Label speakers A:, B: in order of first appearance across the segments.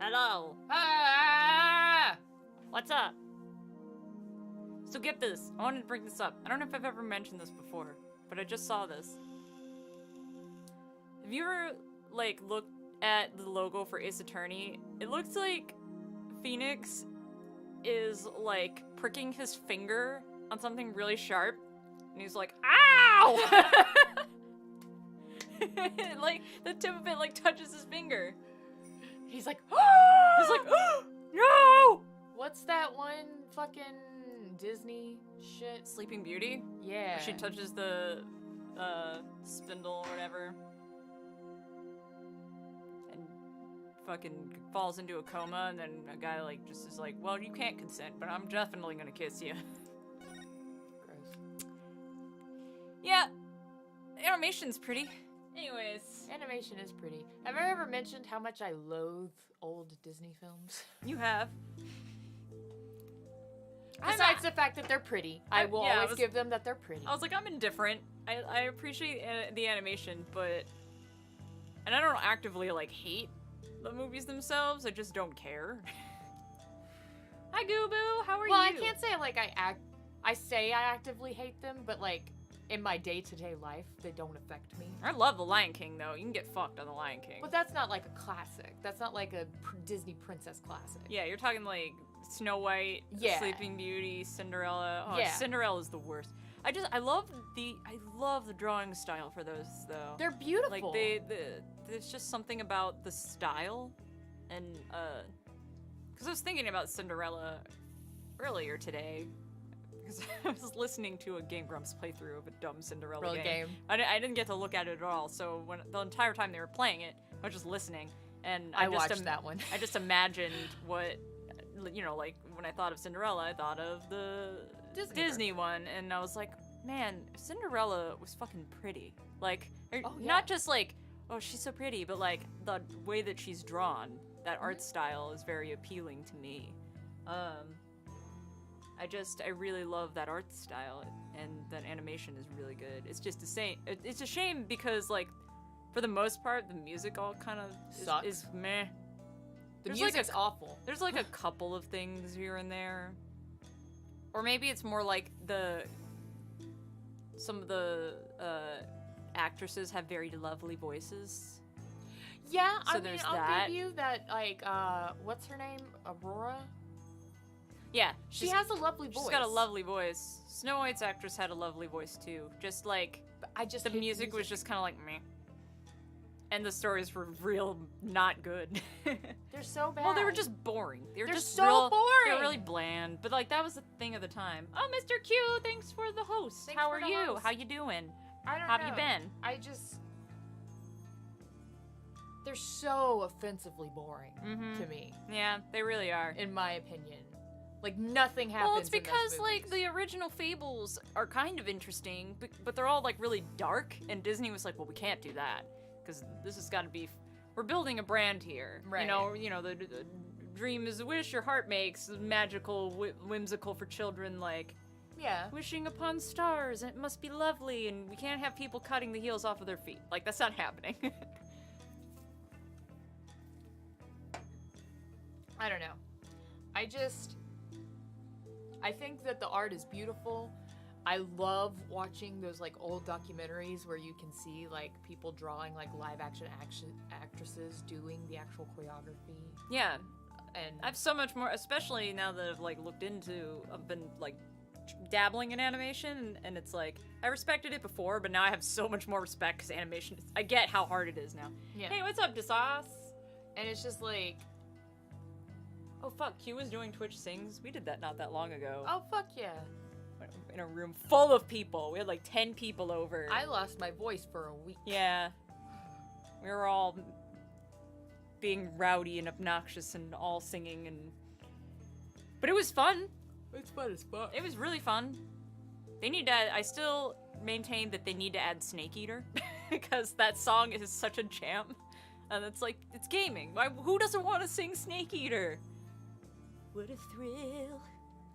A: Hello.
B: Ah!
A: What's up? So get this. I wanted to bring this up. I don't know if I've ever mentioned this before, but I just saw this. Have you ever, like, looked at the logo for Ace Attorney? It looks like Phoenix is, like, pricking his finger on something really sharp, and he's like, ow! Like, the tip of it, like, touches his finger.
B: He's like,
A: He's like, oh, no!
B: what's that one fucking Disney shit?
A: Sleeping Beauty?
B: Yeah.
A: Where she touches the, spindle or whatever. And fucking falls into a coma, and then a guy, like, just is like, well, you can't consent, but I'm definitely gonna kiss you.
B: Gross.
A: Yeah. Animation's pretty. Anyways.
B: Animation is pretty. Have I ever mentioned how much I loathe old Disney films?
A: You have.
B: Besides the fact that they're pretty. I will always give them that they're pretty.
A: I was like, I'm indifferent. I appreciate the animation, but... And I don't actively, like, hate the movies themselves. I just don't care. Hi, Goobo. How are you?
B: Well, I can't say, like, I say I actively hate them, but, like, in my day-to-day life, they don't affect me.
A: I love The Lion King, though. You can get fucked on The Lion King.
B: But that's not, like, a classic. That's not, like, a Disney princess classic.
A: Yeah, you're talking, like, Snow White, Sleeping Beauty, Cinderella. Oh,
B: Yeah.
A: Cinderella's the worst. I love the drawing style for those, though.
B: They're beautiful.
A: Like, there's just something about the style, and, because I was thinking about Cinderella earlier today, because I was listening to a Game Grumps playthrough of a dumb Cinderella game. I didn't get to look at it at all, so when the entire time they were playing it, I was just listening, and
B: I watched that one.
A: I just imagined what, you know, like, when I thought of Cinderella, I thought of the Disney one, and I was like, man, Cinderella was fucking pretty. Like, not just like, oh, she's so pretty, but like, the way that she's drawn, that art style is very appealing to me. I really love that art style, and that animation is really good. It's just it's a shame because, like, for the most part, the music all kind of is meh.
B: The music's awful.
A: There's like a couple of things here and there. Or maybe it's more like some of the actresses have very lovely voices.
B: Yeah,
A: so
B: I'll give you that, like, what's her name? Aurora?
A: Yeah.
B: She has a lovely voice.
A: She's got a lovely voice. Snow White's actress had a lovely voice too. Just like, the music was just kind of like meh. And the stories were real not good.
B: They're so bad.
A: Well, they were just boring. They're just
B: so boring.
A: They were really bland. But like, that was the thing of the time. Oh, Mr. Q, thanks for the host. How are you? How you doing?
B: I don't know.
A: How have you been?
B: They're so offensively boring to me.
A: Yeah, they really are.
B: In my opinion. Like, nothing happens.
A: Well, it's because, like, the original Fables are kind of interesting, but they're all, like, really dark, and Disney was like, well, we can't do that, because this has got to be... We're building a brand here.
B: Right.
A: You know, the dream is a wish your heart makes, magical, whimsical for children, like...
B: Yeah.
A: Wishing upon stars, and it must be lovely, and we can't have people cutting the heels off of their feet. Like, that's not happening.
B: I don't know. I think that the art is beautiful. I love watching those, like, old documentaries where you can see, like, people drawing, like, live action actresses doing the actual choreography.
A: Yeah.
B: And
A: I have so much more, especially now that I've, like, I've been, like, dabbling in animation, and it's like, I respected it before, but now I have so much more respect because animation, I get how hard it is now.
B: Yeah.
A: Hey, what's up, Desas?
B: And it's just like...
A: Oh, fuck, Q was doing Twitch Sings. We did that not that long ago.
B: Oh, fuck yeah.
A: In a room full of people. We had, like, 10 people over.
B: I lost my voice for a week.
A: Yeah. We were all being rowdy and obnoxious and all singing and... But it was fun.
B: It's fun as fuck.
A: It was really fun. They need to add, I still maintain that they need to add Snake Eater. Because that song is such a jam. And it's like, it's gaming. Who doesn't want to sing Snake Eater? What a thrill.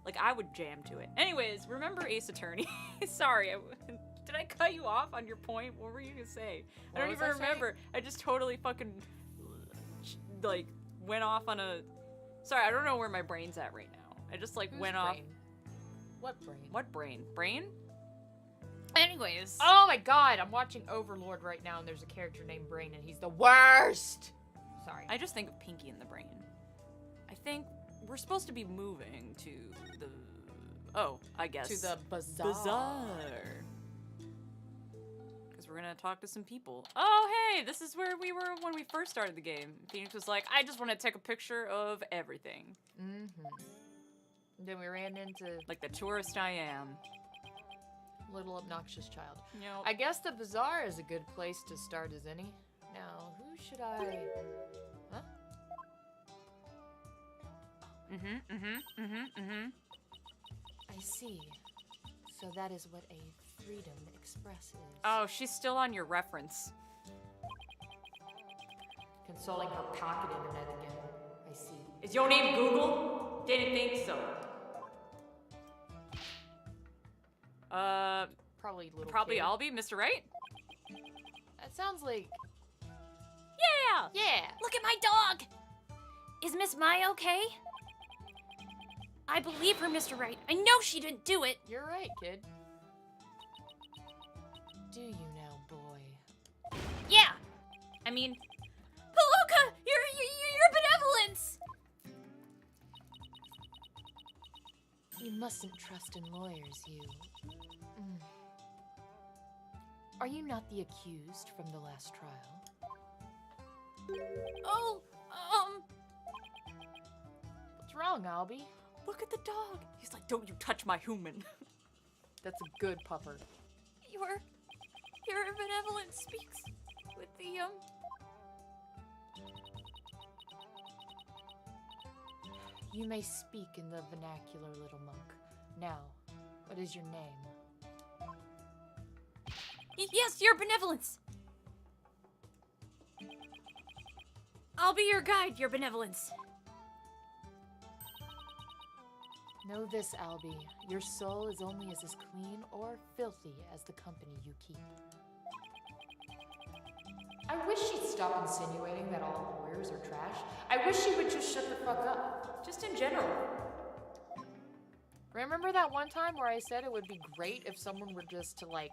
A: Like, I would jam to it. Anyways, remember Ace Attorney? Sorry, did I cut you off on your point? What were you gonna say? I don't even remember. I just totally fucking, like, went off on a... Sorry, I don't know where my brain's at right now. I just, like,
B: Whose
A: went off...
B: brain? What brain?
A: What brain? Brain? Anyways.
B: Oh my god, I'm watching Overlord right now, and there's a character named Brain, and he's the worst! Sorry.
A: I just think of Pinky and the Brain. I think we're supposed to be moving to the... Oh, I guess.
B: To the bazaar.
A: Because we're gonna talk to some people. Oh, hey, this is where we were when we first started the game. Phoenix was like, I just want to take a picture of everything.
B: Mm-hmm. Then we ran into...
A: Like the tourist I am.
B: Little obnoxious child.
A: Yep.
B: I guess the bazaar is a good place to start as any. Now, who should I... Huh? I see. So that is what a freedom express is.
A: Oh, she's still on your reference.
B: Consoling her pocket internet again. I see.
A: Is your name Google? Didn't think so.
B: Probably
A: I'll be Mr. Right?
B: That sounds like...
A: Yeah!
B: Yeah!
A: Look at my dog! Is Miss Mai okay? I believe her, Mr. Right. I know she didn't do it.
B: You're right, kid. Do you now, boy?
A: Yeah! I mean... Palooka! Your benevolence!
B: You mustn't trust in lawyers, you. Are you not the accused from the last trial?
A: Oh,
B: What's wrong, Albie?
A: look at the dog. He's like, don't you touch my human.
B: That's a good pupper.
A: Your benevolence speaks with the,
B: You may speak in the vernacular, little monk. Now, what is your name?
A: Yes, your benevolence. I'll be your guide, your benevolence.
B: Know this, Albie. Your soul is only as clean or filthy as the company you keep. I wish she'd stop insinuating that all lawyers are trash. I wish she would just shut the fuck up.
A: Just in general.
B: Remember that one time where I said it would be great if someone were just to, like,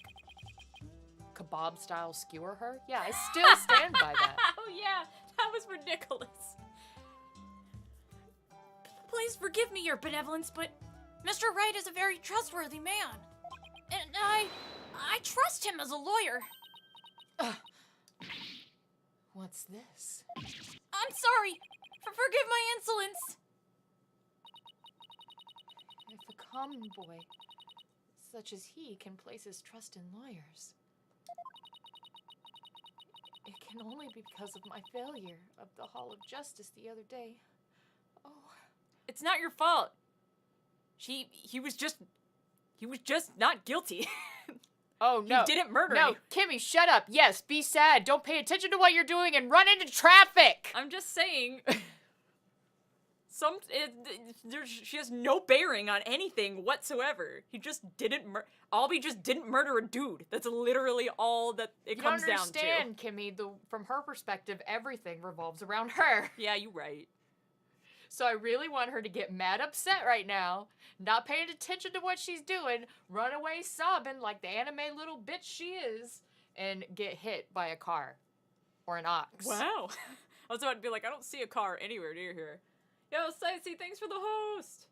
B: kebab-style skewer her? Yeah, I still stand by that.
A: Oh yeah, that was ridiculous. Please forgive me, your benevolence, but Mr. Wright is a very trustworthy man. And I trust him as a lawyer.
B: What's this?
A: I'm sorry. Forgive my insolence.
B: If a common boy such as he can place his trust in lawyers, it can only be because of my failure of the Hall of Justice the other day. Oh.
A: It's not your fault. He was just not guilty.
B: Oh, no.
A: He didn't murder
B: No,
A: you.
B: Kimmy, shut up. Yes, be sad. Don't pay attention to what you're doing and run into traffic.
A: I'm just saying. She has no bearing on anything whatsoever. He just didn't Albie just didn't murder a dude. That's literally all that it comes down to.
B: You understand, Kimmy, from her perspective, everything revolves around her.
A: Yeah, you're right.
B: So I really want her to get mad upset right now, not paying attention to what she's doing, run away sobbing like the anime little bitch she is, and get hit by a car. Or an ox.
A: Wow. I was about to be like, I don't see a car anywhere near here. Yo, Sightsee, thanks for the host!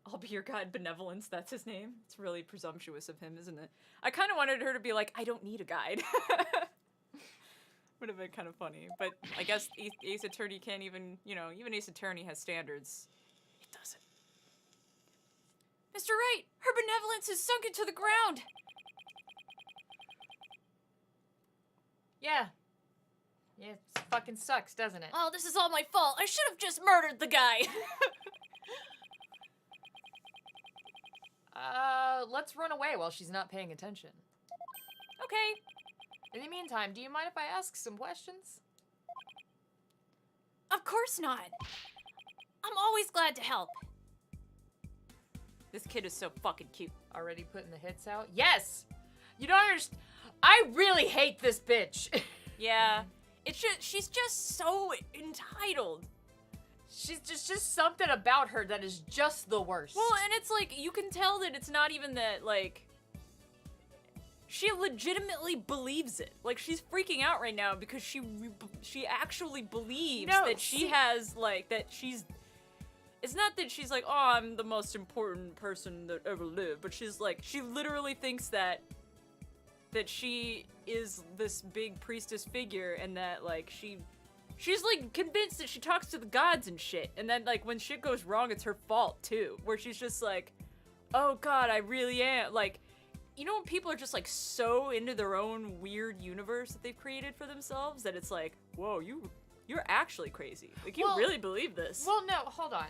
A: I'll be your guide, Benevolence, that's his name. It's really presumptuous of him, isn't it? I kind of wanted her to be like, I don't need a guide. Would have been kind of funny. But I guess Ace Attorney can't even, even Ace Attorney has standards. It doesn't. Mr. Wright, her benevolence is sunk into the ground!
B: Yeah. Yeah, it fucking sucks, doesn't it?
A: Oh, this is all my fault. I should have just murdered the guy.
B: Let's run away while she's not paying attention.
A: Okay.
B: In the meantime, do you mind if I ask some questions?
A: Of course not. I'm always glad to help. This kid is so fucking cute.
B: Already putting the hits out? Yes! You don't understand. I really hate this bitch.
A: Yeah. It's just, she's just so entitled.
B: She's just something about her that is just the worst.
A: Well, and it's like, you can tell that it's not even that, like, she legitimately believes it. Like, she's freaking out right now because she actually believes that she has, like, that she's... It's not that she's like, oh, I'm the most important person that ever lived, but she's like, she literally thinks that she is this big priestess figure, and that, like, she's, like, convinced that she talks to the gods and shit, and then, like, when shit goes wrong, it's her fault, too, where she's just like, oh god, I really am, like, you know when people are just, like, so into their own weird universe that they've created for themselves, that it's like, whoa, you're actually crazy, like, you really believe this.
B: Well, no, hold on.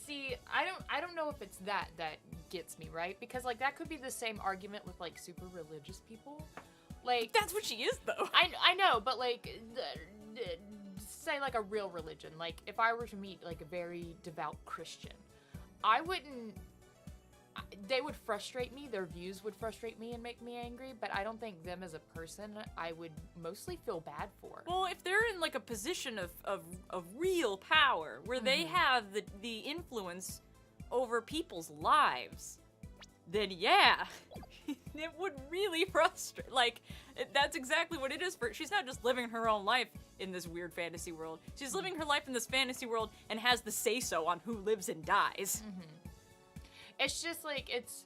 B: See, I don't know if it's that gets me, right? Because, like, that could be the same argument with, like, super religious people. Like,
A: that's what she is, though.
B: I know, but, like, say, like, a real religion. Like, if I were to meet, like, a very devout Christian, they would frustrate me, their views would frustrate me and make me angry, but I don't think them as a person I would mostly feel bad for.
A: Well, if they're in, like, a position of real power, where they have the influence over people's lives, then yeah, it would really frustrate, like, that's exactly what it is for, she's not just living her own life in this weird fantasy world, she's living her life in this fantasy world and has the say-so on who lives and dies.
B: It's just, like, it's...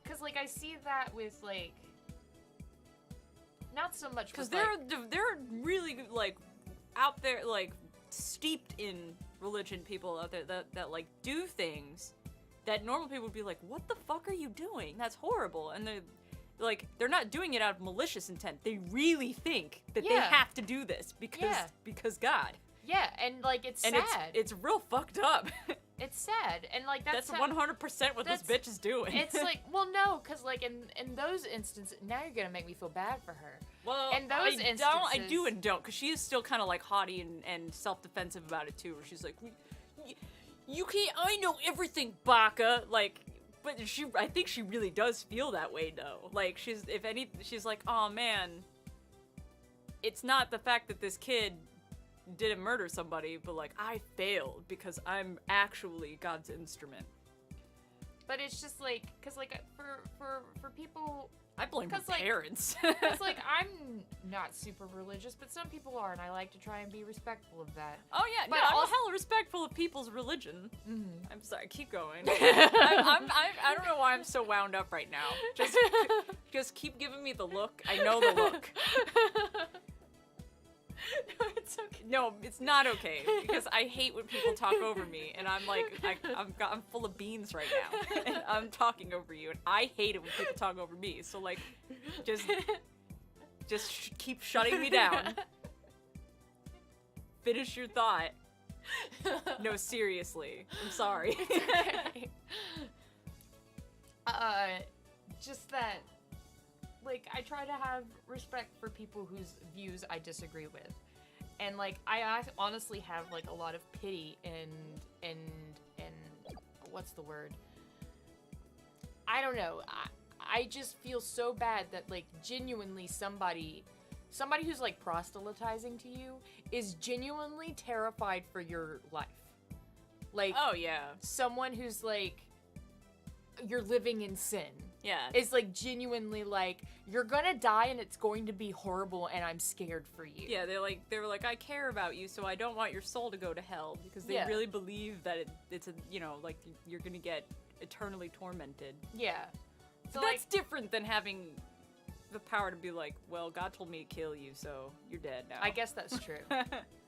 B: Because, like, I see that with, like... Not so much
A: because
B: with,
A: they're really, like, out there, like, steeped in religion people out there that like, do things that normal people would be like, what the fuck are you doing? That's horrible. And they're not doing it out of malicious intent. They really think that they have to do this because God.
B: Yeah, and, like, it's sad.
A: It's real fucked up.
B: It's sad, and, like, that's
A: 100% what this bitch is doing.
B: It's like, well, no, because, like, in those instances, now you're gonna make me feel bad for her.
A: Well,
B: in those instances,
A: I do and don't, because she is still kind of, like, haughty and self-defensive about it, too, where she's like, you can't, I know everything, Baka, like, but I think she really does feel that way, though. Like, she's like, oh, man, it's not the fact that this kid didn't murder somebody, but, like, I failed because I'm actually God's instrument.
B: But it's just, like, because, like, for people...
A: I blame her parents.
B: Because, like, I'm not super religious, but some people are, and I like to try and be respectful of that.
A: Oh, yeah,
B: but
A: I'm hella respectful of people's religion.
B: Mm-hmm.
A: I'm sorry, keep going. I don't know why I'm so wound up right now. Just keep giving me the look. I know the look.
B: No, it's okay.
A: No, it's not okay, because I hate when people talk over me, and I'm like, I'm full of beans right now, and I'm talking over you, and I hate it when people talk over me, so, like, just keep shutting me down. Finish your thought. No, seriously. I'm sorry.
B: It's okay. Just that, like, I try to have respect for people whose views I disagree with. And, like, I honestly have, like, a lot of pity and what's the word? I don't know. I just feel so bad that, like, genuinely somebody who's, like, proselytizing to you is genuinely terrified for your life. Like,
A: oh, yeah.
B: Someone who's, like, you're living in sin.
A: Yeah.
B: It's, like, genuinely, like, you're gonna die and it's going to be horrible and I'm scared for you.
A: Yeah, they were like, I care about you, so I don't want your soul to go to hell, because they really believe that it's a, you know, like, you're gonna get eternally tormented.
B: Yeah.
A: So that's like, different than having the power to be like, well, God told me to kill you, so you're dead now.
B: I guess that's true.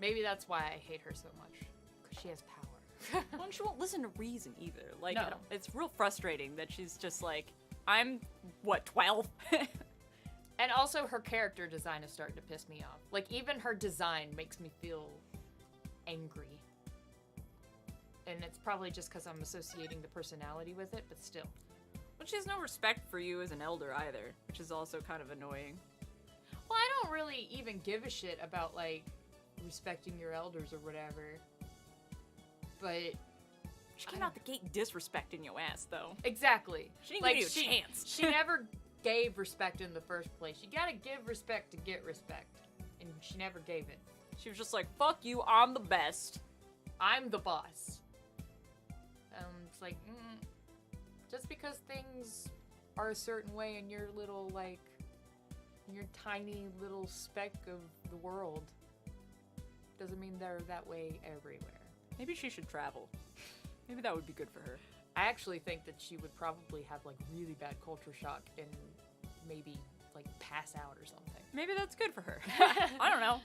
B: Maybe that's why I hate her so much, because she has power.
A: Well, and she won't listen to reason either. Like,
B: no.
A: It's real frustrating that she's just like, I'm, what, 12?
B: And also her character design is starting to piss me off. Like, even her design makes me feel angry. And it's probably just because I'm associating the personality with it, but still.
A: But she has no respect for you as an elder either, which is also kind of annoying.
B: Well, I don't really even give a shit about, like, respecting your elders or whatever. But
A: she came out the gate disrespecting your ass, though.
B: Exactly.
A: She didn't give you a chance.
B: She never gave respect in the first place. You gotta give respect to get respect. And she never gave it.
A: She was just like, fuck you, I'm the best.
B: I'm the boss. It's like, just because things are a certain way in your little, like, your tiny little speck of the world doesn't mean they're that way everywhere.
A: Maybe she should travel. Maybe that would be good for her.
B: I actually think that she would probably have, like, really bad culture shock and maybe, like, pass out or something.
A: Maybe that's good for her. I don't know.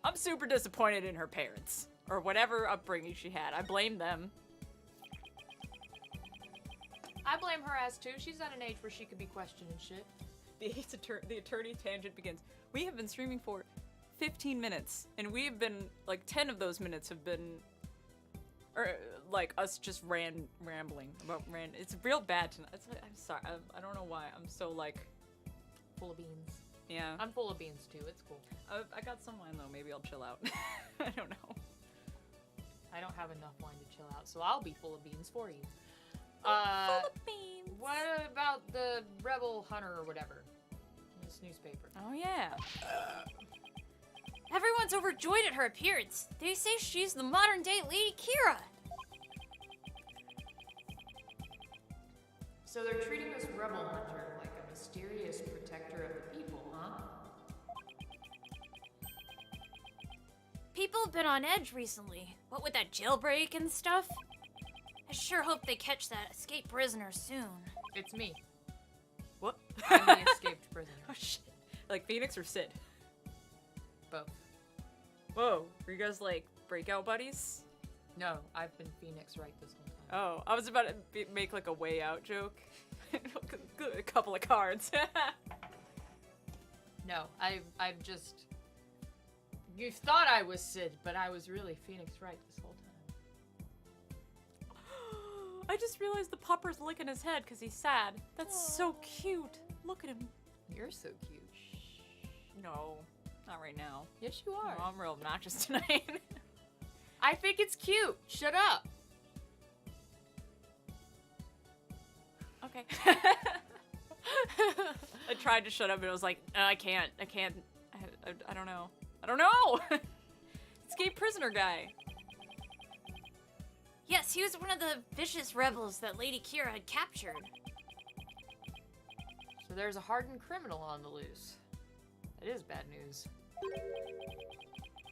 A: I'm super disappointed in her parents. Or whatever upbringing she had. I blame them.
B: I blame her ass too. She's at an age where she could be questioning shit.
A: The attorney tangent begins. We have been streaming for 15 minutes, and we have been, like, 10 of those minutes have been, like, us just rambling about It's real bad tonight. It's like, I'm sorry. I don't know why. I'm so, like...
B: Full of beans.
A: Yeah.
B: I'm full of beans too. It's cool.
A: I got some wine, though. Maybe I'll chill out. I don't know.
B: I don't have enough wine to chill out, so I'll be full of beans for you.
A: Full of beans.
B: What about the Rebel Hunter or whatever? This newspaper.
A: Oh, yeah.
C: Everyone's overjoyed at her appearance. They say she's the modern-day Lady Kira.
B: So they're treating this Rebel Hunter like a mysterious protector of the people, huh?
C: People have been on edge recently. What with that jailbreak and stuff? I sure hope they catch that escaped prisoner soon.
B: It's me.
A: What?
B: I'm the escaped prisoner.
A: Oh, shit. Like Phoenix or Sid?
B: Both.
A: Whoa. Were you guys, like, breakout buddies?
B: No, I've been Phoenix right this whole time.
A: Oh, I was about to make, like, a way out joke. A couple of cards.
B: No, I'm just... You thought I was Sid, but I was really Phoenix Wright this whole time.
A: I just realized the pupper's licking his head because he's sad. That's so cute. Look at him.
B: You're so cute.
A: No, not right now.
B: Yes, you are.
A: No, I'm real obnoxious tonight.
B: I think it's cute. Shut up.
A: Okay. I tried to shut up, and I was like, I can't. I don't know. I don't know! Escape prisoner guy.
C: Yes, he was one of the vicious rebels that Lady Kira had captured.
B: So there's a hardened criminal on the loose. That is bad news.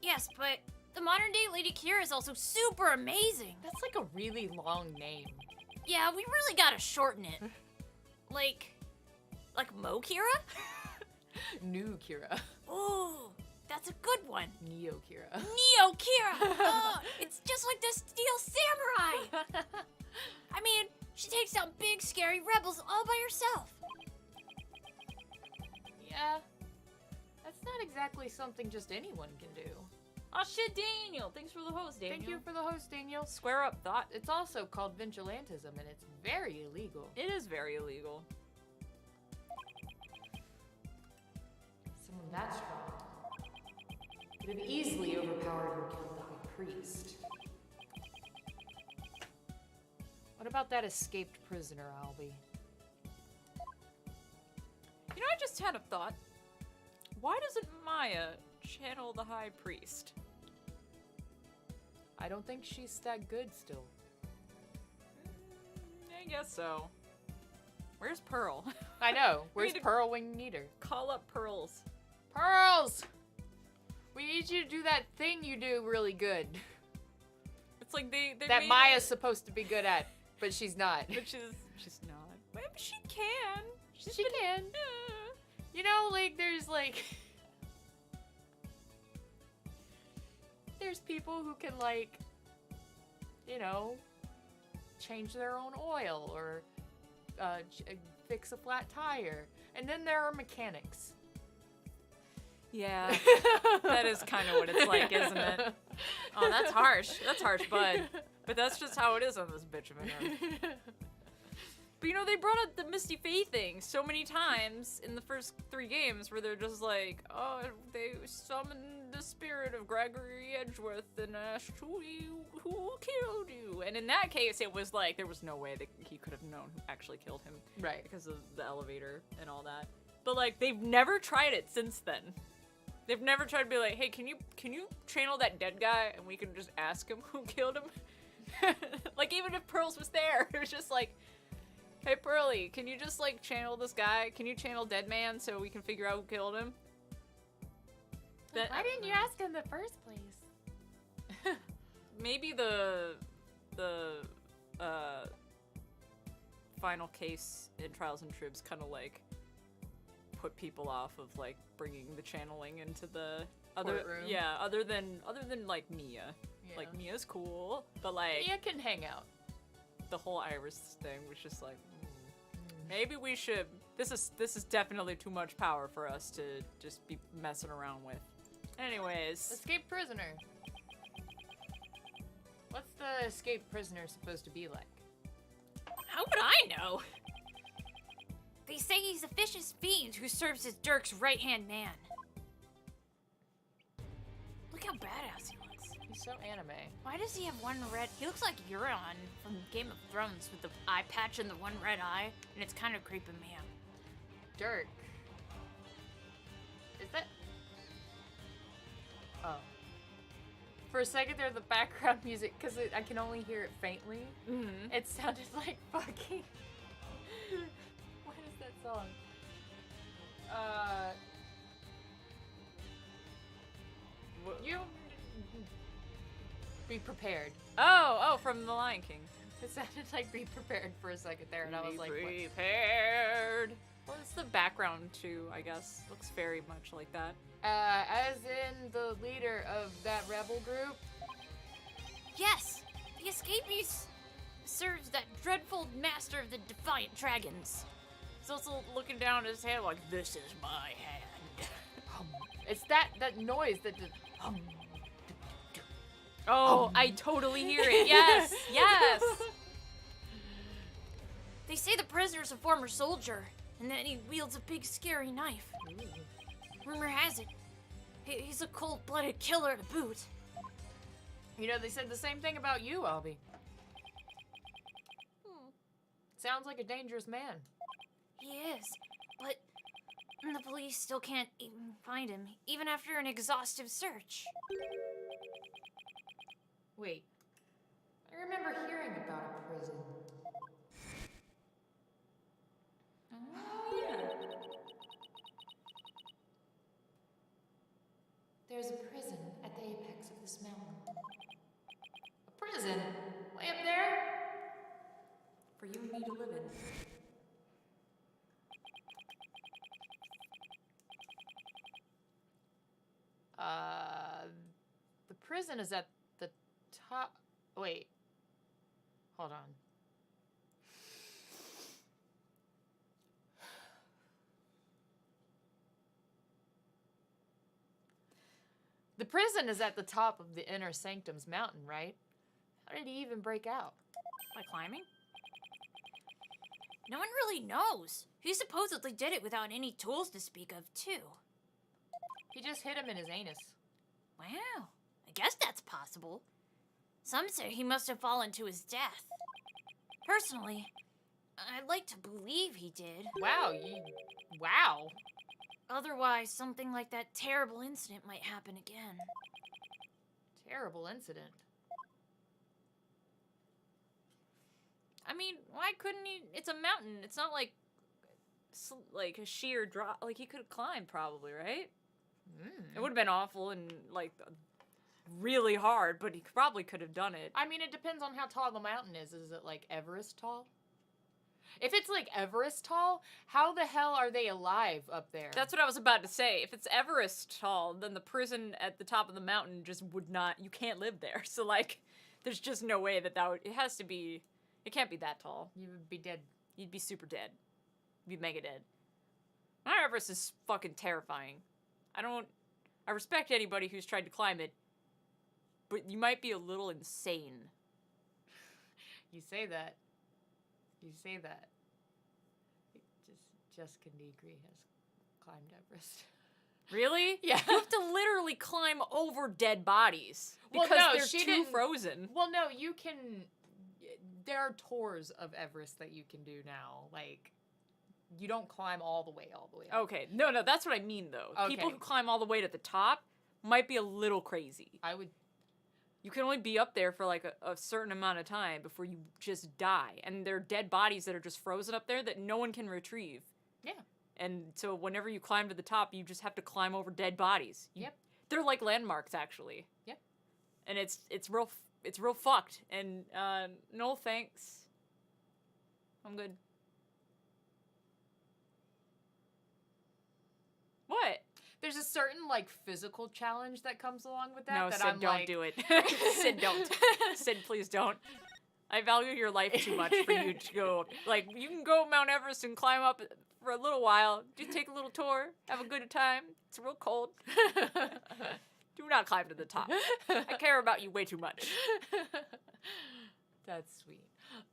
C: Yes, but the modern-day Lady Kira is also super amazing.
B: That's like a really long name.
C: Yeah, we really gotta shorten it. Like Mo Kira?
B: New Kira.
C: Ooh, that's a good one.
B: Neo Kira.
C: Neo Kira! Oh, it's just like the Steel Samurai! I mean, she takes down big, scary rebels all by herself.
B: Yeah. That's not exactly something just anyone can do.
A: Oh shit, Daniel! Thanks for the host, Daniel.
B: Thank you for the host, Daniel.
A: Square up, thought.
B: It's also called vigilantism, and it's very illegal.
A: It is very illegal.
B: Someone that strong could have easily overpowered and killed the High Priest. What about that escaped prisoner, Albie?
A: You know, I just had a thought. Why doesn't Maya channel the High Priest?
B: I don't think she's that good still.
A: I guess so. Where's Pearl?
B: I know. Where's
A: need to-
B: Pearl when you need her?
A: Call up Pearls.
B: Pearls! We need you to do that thing you do really good.
A: It's like they
B: That
A: made
B: Maya's supposed to be good at, but she's not.
A: But she's not. Maybe she can.
B: She can.
A: Yeah.
B: You know, like, there's like... There's people who can, like, you know, change their own oil or fix a flat tire. And then there are mechanics.
A: Yeah. That is kind of what it's like, isn't it? Oh, that's harsh. That's harsh, bud. But that's just how it is on this bitch of an earth. But you know, they brought up the Misty Fae thing so many times in the first 3 games where they're just like, oh, they summoned the spirit of Gregory Edgeworth and asked who killed you. And in that case, it was like, there was no way that he could have known who actually killed him.
B: Right.
A: Because of the elevator and all that. But like, they've never tried it since then. They've never tried to be like, hey, can you channel that dead guy and we can just ask him who killed him? Like, even if Pearls was there, it was just like, hey, Pearly, can you just, like, channel this guy? Can you channel Dead Man so we can figure out who killed him?
B: Why didn't you ask in the first place?
A: Maybe the final case in Trials and Tribs kind of, like, put people off of, like, bringing the channeling into the other
B: Courtroom.
A: Yeah, other than like Mia.
B: Yeah.
A: Like, Mia's cool, but like
B: Mia can hang out.
A: the whole Iris thing was just like, maybe we should. This is definitely too much power for us to just be messing around with. Anyways,
B: Escaped prisoner. What's the escaped prisoner supposed to be like?
A: how would I know?
C: They say he's a vicious fiend who serves as Dirk's right-hand man. Look how badass he looks.
B: He's so anime.
C: Why does he have one red... He looks like Euron from Game of Thrones with the eye patch and the one red eye, and it's kind of creeping me out.
B: Dirk. Is that... Oh. For a second there, the background music, because I can only hear it faintly,
A: Mm-hmm.
B: it sounded like fucking... What is that song? You... Be prepared.
A: Oh, from The Lion King.
B: It sounded like be prepared for a second there, and I was like, what?
A: Prepared. Well, it's the background too, I guess. Looks very much like that.
B: As in the leader of that rebel group?
C: Yes! The escapees serves that dreadful master of the Defiant Dragons.
A: He's also looking down at his hand like, this is my hand.
B: It's that noise that just...
A: Oh, I totally hear it. Yes, yes.
C: They say the prisoner's a former soldier, and that he wields a big scary knife. Rumor has it, he's a cold-blooded killer to boot.
B: You know, they said the same thing about you, Albie. Sounds like a dangerous man.
C: He is, but the police still can't even find him, even after an exhaustive search.
B: Wait. I remember hearing about a prison.
C: Oh, yeah.
B: There's a prison at the apex of this mountain. A prison? Way up there?
A: For you and me to live in.
B: The prison is at the top. Wait. Hold on. The prison is at the top of the Inner Sanctum's mountain, right? How did he even break out?
A: By climbing?
C: No one really knows. He supposedly did it without any tools to speak of, too.
B: He just hit him in his anus.
C: Wow, I guess that's possible. Some say he must have fallen to his death. Personally, I'd like to believe he did.
B: Wow, wow.
C: Otherwise, something like that terrible incident might happen again.
B: Terrible incident.
A: I mean, why couldn't he? It's a mountain. It's not like a sheer drop. Like, he could have climbed probably, right? It would have been awful and, like, really hard, but he probably could have done it.
B: I mean, it depends on how tall the mountain is. Is it like Everest tall? If it's like Everest tall, how the hell are they alive up there?
A: That's what I was about to say. If it's Everest tall, then the prison at the top of the mountain just would not, you can't live there. So, like, there's just no way that would, it has to be, it can't be that tall.
B: You would be dead.
A: You'd be super dead. You'd be mega dead. Mount Everest is fucking terrifying. I respect anybody who's tried to climb it, but you might be a little insane.
B: You say that. You say that. Jessica Negri has climbed Everest.
A: Really?
B: Yeah.
A: You have to literally climb over dead bodies because
B: Well, no,
A: they're
B: she
A: too
B: didn't-
A: frozen.
B: Well, no, you can... There are tours of Everest that you can do now. Like, you don't climb all the way up.
A: Okay, no, that's what I mean, though. People
B: Okay.
A: who climb all the way to the top might be a little crazy.
B: I would.
A: You can only be up there for like a certain amount of time before you just die. And there are dead bodies that are just frozen up there that no one can retrieve.
B: Yeah.
A: And so whenever you climb to the top, you just have to climb over dead bodies.
B: Yep.
A: They're like landmarks, actually.
B: Yep.
A: And it's real fucked. And no thanks. I'm good. What?
B: There's a certain like physical challenge that comes along with that.
A: No,
B: that
A: Sid,
B: I'm
A: don't
B: like...
A: do it. Sid, don't. Sid, please don't. I value your life too much for you to go. Like, you can go Mount Everest and climb up for a little while. Just take a little tour. Have a good time. It's real cold. Do not climb to the top. I care about you way too much.
B: That's sweet.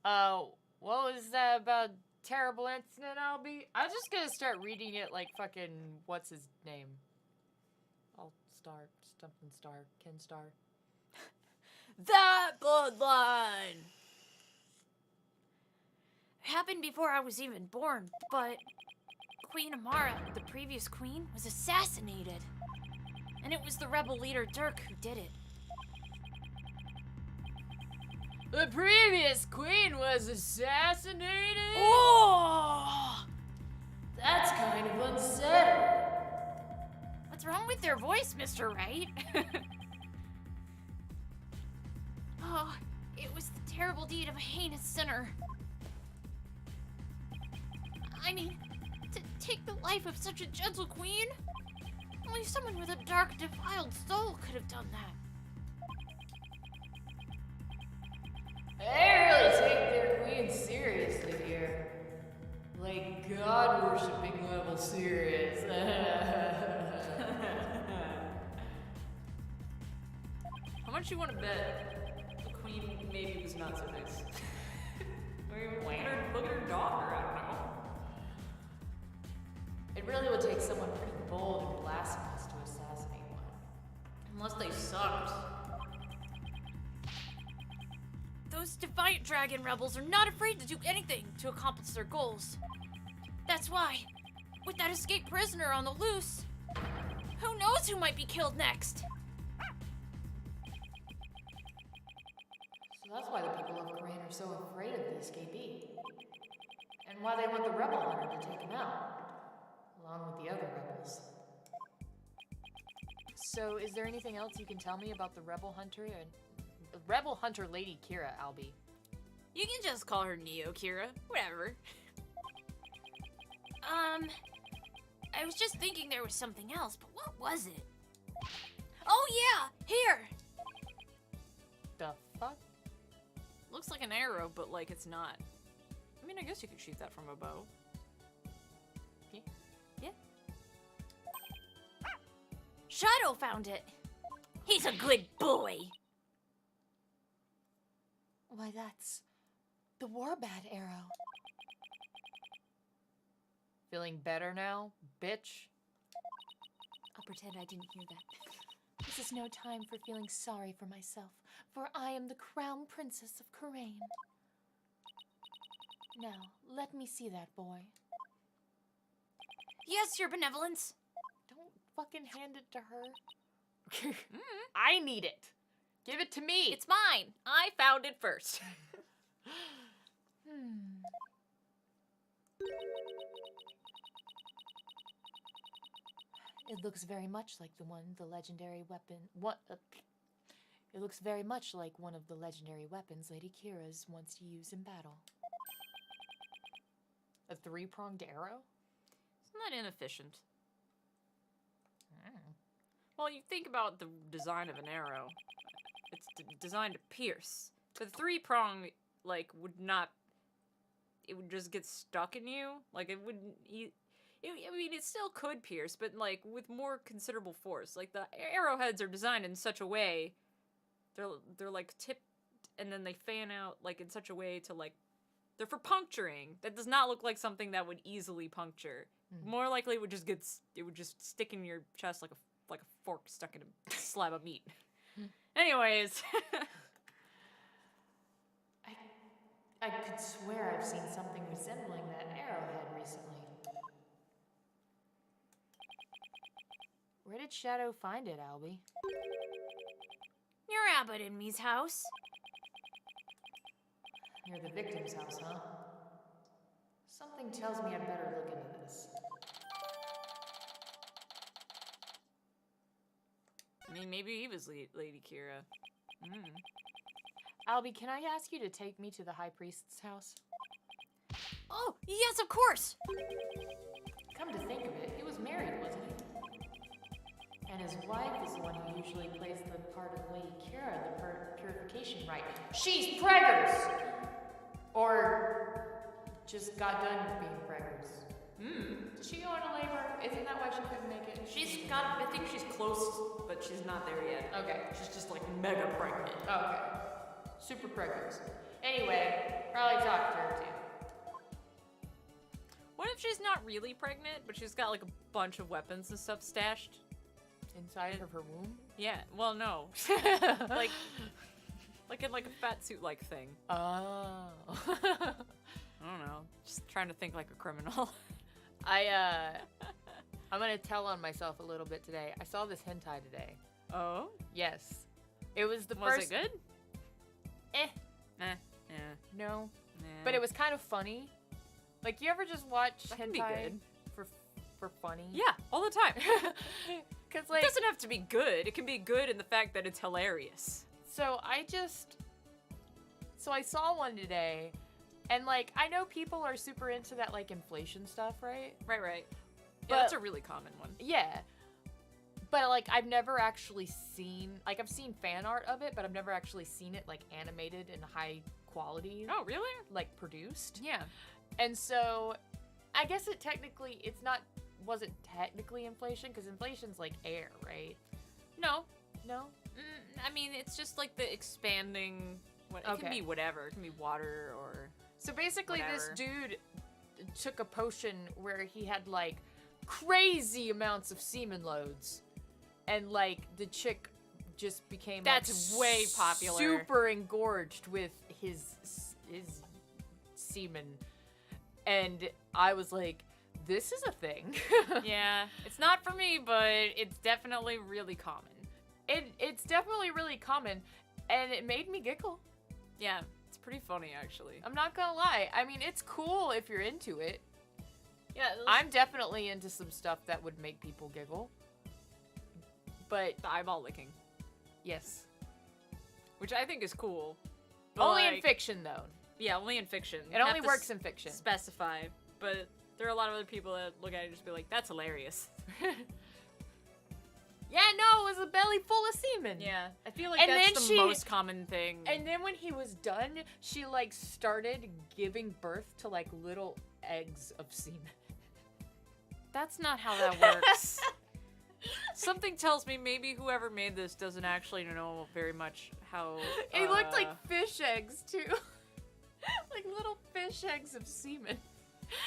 B: What was that about terrible incident, Albie? I'm just gonna start reading it like fucking, what's his name? Ken Star.
C: That bloodline! It happened before I was even born, but Queen Amara, the previous queen, was assassinated. And it was the rebel leader Dirk who did it.
B: The previous queen was assassinated?
C: Oh!
B: That's kind of unsettling.
C: What's wrong with their voice, Mr. Wright? Oh, it was the terrible deed of a heinous sinner. I mean, to take the life of such a gentle queen? Only someone with a dark, defiled soul could have done that.
B: They really take their queen seriously here. Like God-worshipping level serious.
A: How much you want to bet the queen maybe was not so nice? Look at her daughter, I don't know.
B: It really would take someone pretty bold and blasphemous to assassinate one.
A: Unless they sucked.
C: Those Defiant Dragon rebels are not afraid to do anything to accomplish their goals. That's why, with that escaped prisoner on the loose, who knows who might be killed next?
B: So that's why the people of Korean are so afraid of the escapee. And why they want the rebel hunter to take him out, along with the other rebels. So, is there anything else you can tell me about the rebel hunter and rebel hunter Lady Kira, Albie?
C: You can just call her Neo Kira, whatever. I was just thinking there was something else, but what was it? Oh yeah, here!
B: The fuck?
A: Looks like an arrow, but like it's not. I mean, I guess you could shoot that from a bow.
C: Yeah. Shadow found it. He's a good boy.
B: Why, that's the Warbat arrow. Feeling better now, bitch?
C: I'll pretend I didn't hear that.
B: This is no time for feeling sorry for myself, for I am the crown princess of Karain. Now, let me see that boy.
C: Yes, Your Benevolence.
B: Don't fucking hand it to her. I need it. Give it to me.
A: It's mine. I found it first.
B: It looks very much like the legendary weapon. It looks very much like one of the legendary weapons Lady Kira's wants to use in battle. A three-pronged arrow?
A: It's not inefficient. Well, you think about the design of an arrow. It's designed to pierce. The three-prong, like, would not... It would just get stuck in you. Like, it wouldn't... I mean, it still could pierce, but, like, with more considerable force. Like, the arrowheads are designed in such a way... They're like, tipped, and then they fan out, like, in such a way to, like... They're for puncturing. That does not look like something that would easily puncture. More likely, it would just stick in your chest like a fork stuck in a slab of meat.
B: I could swear I've seen something resembling that arrowhead recently. Where did Shadow find it, Albie?
C: Near Abbott and me's house.
B: Near the victim's house, huh? Something tells me I'd better look into this.
A: I mean, maybe he was Lady Kira.
B: Albie, can I ask you to take me to the High Priest's house?
C: Oh, yes, of course.
B: Come to think of it, he was married, wasn't he? And his wife is the one who usually plays the part of Lady Kira, the purification rite. She's preggers! Or just got done being preggers. Did she go into labor? Isn't that why she couldn't make it?
A: I think she's close, but she's not there yet.
B: Okay.
A: She's just like mega pregnant.
B: Okay. Super preggers. Anyway, probably talk to her too.
A: What if she's not really pregnant, but she's got like a bunch of weapons and stuff stashed?
B: Inside of her womb?
A: Yeah, well, no. like in like a fat suit like thing.
B: Oh.
A: I don't know. Just trying to think like a criminal.
B: I'm gonna tell on myself a little bit today. I saw this hentai today.
A: Oh?
B: Yes. It was the
A: Was
B: first.
A: it good?
B: Eh.
A: Yeah.
B: No.
A: Nah.
B: But it was kind of funny. Like, you ever just watch
A: That
B: hentai
A: can be good.
B: for funny?
A: Yeah, all the time.
B: Cause
A: It
B: like,
A: doesn't have to be good. It can be good in the fact that it's hilarious.
B: so I saw one today, and like, I know people are super into that like inflation stuff, right?
A: Right. Yeah,
B: But-
A: that's a really common one.
B: Yeah. But like, I've never actually seen, like, I've seen fan art of it, but I've never actually seen it like animated in high quality,
A: Oh, really?
B: like produced.
A: Yeah.
B: And so, I guess wasn't technically inflation, because inflation's like air, right?
A: No.
B: No?
A: I mean, it's just like the expanding. It can
B: Okay.
A: be whatever. It can be water or.
B: So basically, this
A: Whatever.
B: dude took a potion where he had like crazy amounts of semen loads, and like the chick just became
A: That's
B: like,
A: way popular.
B: super engorged with his semen, and I was like, this is a thing.
A: Yeah, it's not for me, but it's definitely really common.
B: It's definitely really common, and it made me giggle.
A: Yeah, it's pretty funny actually.
B: I'm not gonna lie. I mean, it's cool if you're into it.
A: Yeah,
B: I'm definitely into some stuff that would make people giggle. But
A: the eyeball licking,
B: yes.
A: which I think is cool. But
B: Only in
A: like-
B: fiction, though.
A: Yeah, only in fiction.
B: It
A: You
B: only
A: have to
B: works in fiction.
A: Specify, but there are a lot of other people that look at it and just be like, "That's hilarious."
B: Yeah, no, it was a belly full of semen.
A: Yeah, I feel like
B: And
A: that's
B: then
A: the most common thing.
B: And then when he was done, she, like, started giving birth to, like, little eggs of semen.
A: That's not how that works. Something tells me maybe whoever made this doesn't actually know very much how.
B: It looked like fish eggs, too. Like, little fish eggs of semen.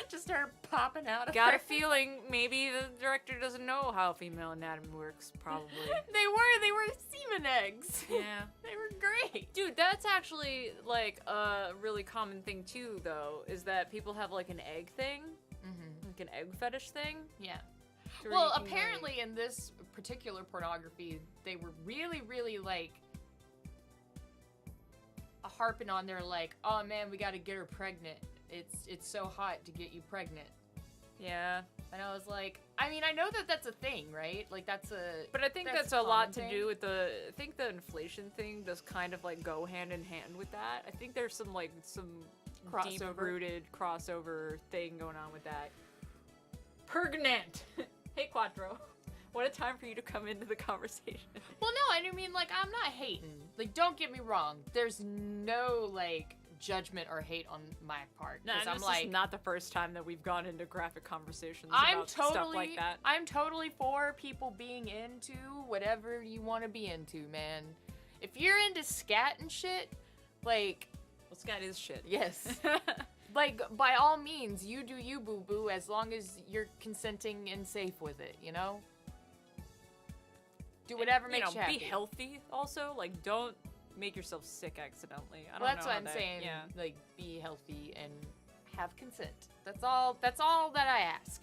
B: Just started popping out of
A: Got
B: her.
A: a feeling maybe the director doesn't know how female anatomy works, probably.
B: They were semen eggs.
A: Yeah.
B: They were great.
A: Dude, that's actually, like, a really common thing, too, though, is that people have, like, an egg thing.
B: Mm-hmm.
A: Like an egg fetish thing.
B: Yeah.
A: to where
B: Well,
A: you can,
B: apparently in this particular pornography, they were really, really, like, harping on their, like, oh, man, we gotta get her pregnant. It's so hot to get you pregnant.
A: Yeah.
B: And I was like, I mean, I know that that's a thing, right? Like, that's a...
A: But I think
B: That's
A: that's
B: a
A: a lot
B: common
A: to
B: thing.
A: do with the. I think the inflation thing does kind of like go hand in hand with that. I think there's some
B: Crossover.
A: deep-rooted crossover thing going on with that. Pregnant. Hey Quattro, what a time for you to come into the conversation.
B: Well, no, I mean, like, I'm not hating. Like, don't get me wrong. There's no, like, judgment or hate on my part.
A: Nah,
B: Because
A: and
B: I'm
A: this
B: like...
A: is not the first time that we've gone into graphic conversations
B: I'm
A: about
B: totally,
A: stuff like that.
B: I'm totally for people being into whatever you want to be into, man. If you're into scat and shit, like,
A: Well, Scat is shit.
B: yes. Like, by all means, you do you, boo-boo, as long as you're consenting and safe with it, you know? Do whatever makes you happy.
A: Be healthy also. Like, don't make yourself sick accidentally. I don't
B: Well, that's
A: know
B: what
A: how
B: I'm
A: that-
B: saying.
A: Yeah.
B: Like, be healthy and have consent. That's all that I ask.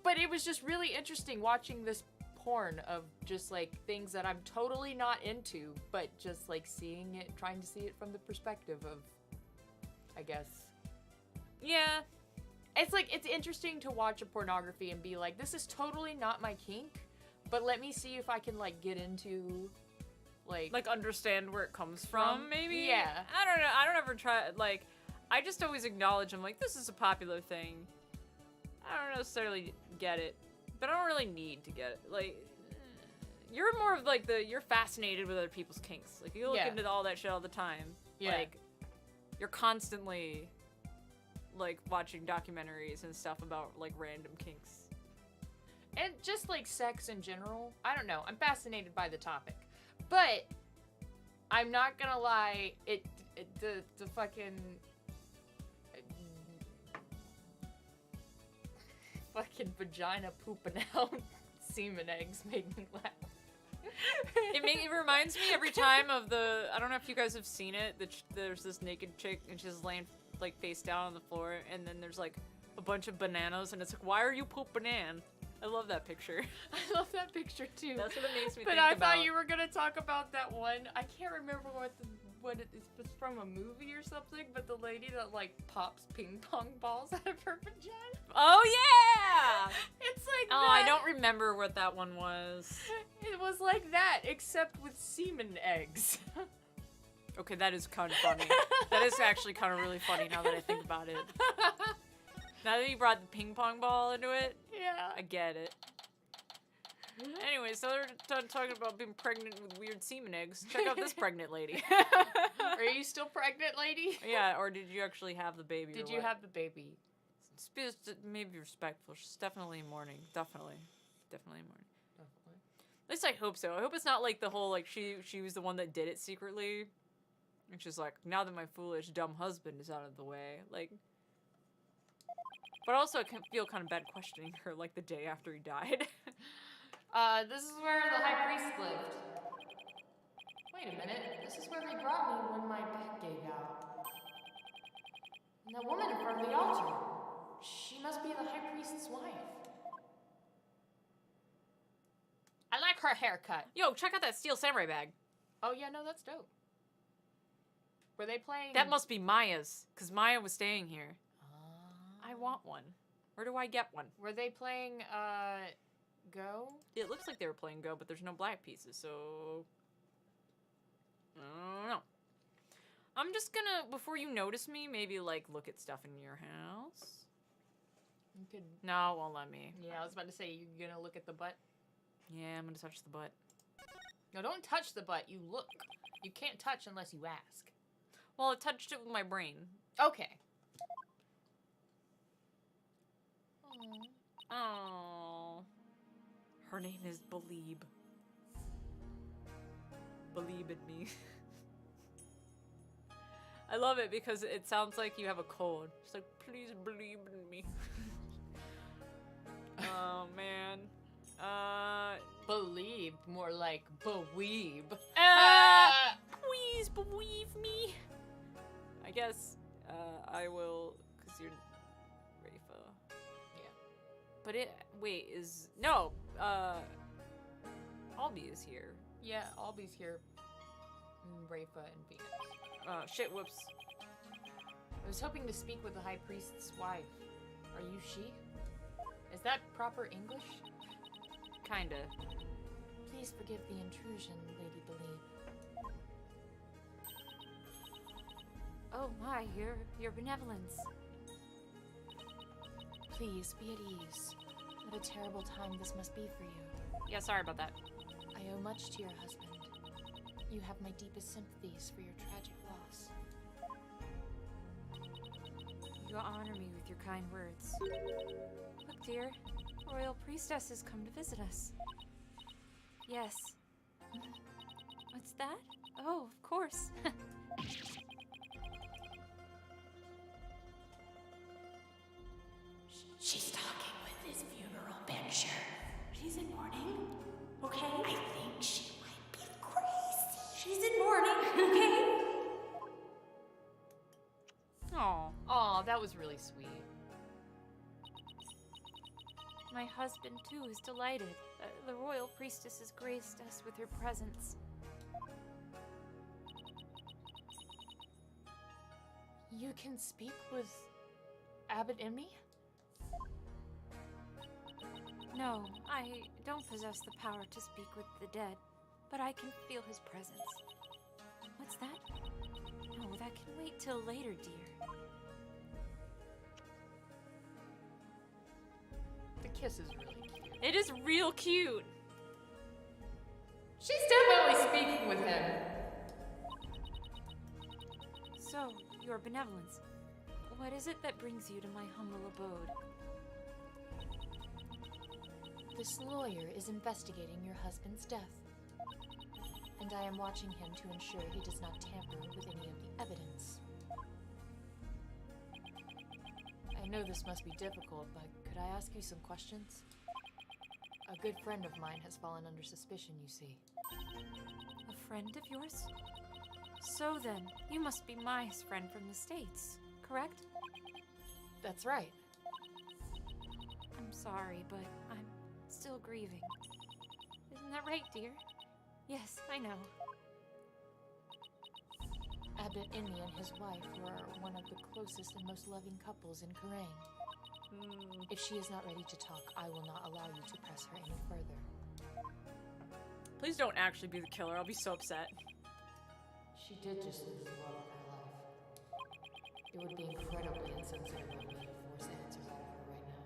B: But it was just really interesting watching this porn of just like things that I'm totally not into, but just like seeing it, trying to see it from the perspective of, I guess.
A: Yeah.
B: It's like, it's interesting to watch a pornography and be like, this is totally not my kink, but let me see if I can like get into
A: Like understand where it comes from, maybe?
B: Yeah.
A: I don't know. I don't ever try, like, I just always acknowledge, I'm like, this is a popular thing. I don't necessarily get it, but I don't really need to get it. Like, you're more of like you're fascinated with other people's kinks. Like, you look
B: Yeah.
A: into all that shit all the time.
B: Yeah.
A: Like, you're constantly, like, watching documentaries and stuff about, like, random kinks.
B: And just like sex in general, I don't know. I'm fascinated by the topic, but I'm not gonna lie. The fucking fucking vagina pooping out semen eggs made me laugh.
A: It reminds me every time of I don't know if you guys have seen it, there's this naked chick and she's laying like face down on the floor and then there's like a bunch of bananas and it's like, why are you pooping in? I love that picture.
B: I love that picture too.
A: That's what it makes me
B: But
A: think
B: I
A: about.
B: thought you were gonna talk about that one. I can't remember what it is. It's from a movie or something. But the lady that like pops ping pong balls out of her vagina.
A: Oh yeah!
B: It's like
A: Oh,
B: that.
A: I don't remember what that one was.
B: It was like that, except with semen eggs.
A: Okay, that is kind of funny. That is actually kind of really funny now that I think about it. Now that you brought the ping pong ball into it,
B: Yeah.
A: I get it. Anyway, so they're done talking about being pregnant with weird semen eggs. Check out this pregnant lady.
B: Are you still pregnant, lady?
A: Yeah, or did you actually have the baby?
B: Did
A: or
B: you
A: what?
B: have the baby?
A: Maybe respectful. She's definitely mourning. Definitely mourning.
B: Definitely.
A: At least I hope so. I hope it's not like the whole like she was the one that did it secretly, and she's like, now that my foolish dumb husband is out of the way, like. But also, I can feel kind of bad questioning her like the day after he died.
B: This is where the high priest lived. Wait a minute. This is where he brought me when my back gave out. And that woman in front of the altar. She must be the high priest's wife. I like her haircut.
A: Yo, check out that steel samurai bag.
B: Oh yeah, no, that's dope. Were they playing?
A: That must be Maya's, because Maya was staying here. I want one. Where do I get one?
B: Were they playing Go?
A: It looks like they were playing Go, but there's no black pieces, so... I don't know. I'm just gonna, before you notice me, maybe, like, look at stuff in your house.
B: You could.
A: No, it won't let me.
B: Yeah, I was about to say you're gonna look at the butt.
A: Yeah, I'm gonna touch the butt.
B: No, don't touch the butt. You look. You can't touch unless you ask.
A: Well, I touched it with my brain.
B: Okay.
A: Oh. Her name is Believe. Believe in me. I love it because it sounds like you have a cold. She's like, please believe in me. Oh, man.
B: Believe, more like beweeb.
A: Please believe me. I guess I will, because you're Rafa.
B: Yeah.
A: But no, Albie is here.
B: Yeah, Albie's here. Rafa and Venus.
A: Shit, whoops.
B: I was hoping to speak with the high priest's wife. Are you she? Is that proper English?
A: Kinda.
B: Please forgive the intrusion, Lady Believe.
C: Oh my, your benevolence.
B: Please be at ease. What a terrible time this must be for you.
A: Yeah, sorry about that.
B: I owe much to your husband. You have my deepest sympathies for your tragic loss.
C: You honor me with your kind words. Look, dear, a royal priestess has come to visit us. Yes. What's that? Oh, of course.
D: She's talking with this funeral picture. She's in mourning. Okay. I think she might be crazy. She's in mourning.
B: that was really sweet.
C: My husband, too, is delighted. The royal priestess has graced us with her presence.
B: You can speak with Abbot Emmy?
C: No, I don't possess the power to speak with the dead, but I can feel his presence. What's that? No, that can wait till later, dear.
B: The kiss is really cute.
A: It is real cute.
B: She's definitely speaking with him.
C: So, your benevolence. What is it that brings you to my humble abode?
E: This lawyer is investigating your husband's death, and I am watching him to ensure he does not tamper with any of the evidence. I know this must be difficult, but could I ask you some questions? A good friend of mine has fallen under suspicion, you see.
C: A friend of yours? So then, you must be my friend from the States, correct?
E: That's right.
C: I'm sorry, but I'm still grieving. Isn't that right, dear? Yes, I know.
E: Abbot Inni and his wife were one of the closest and most loving couples in Karain. If she is not ready to talk, I will not allow you to press her any further.
A: Please don't actually be the killer. I'll be so upset.
E: She did just lose the love of her life. It would be incredibly insensitive of me to force answers out of her right now.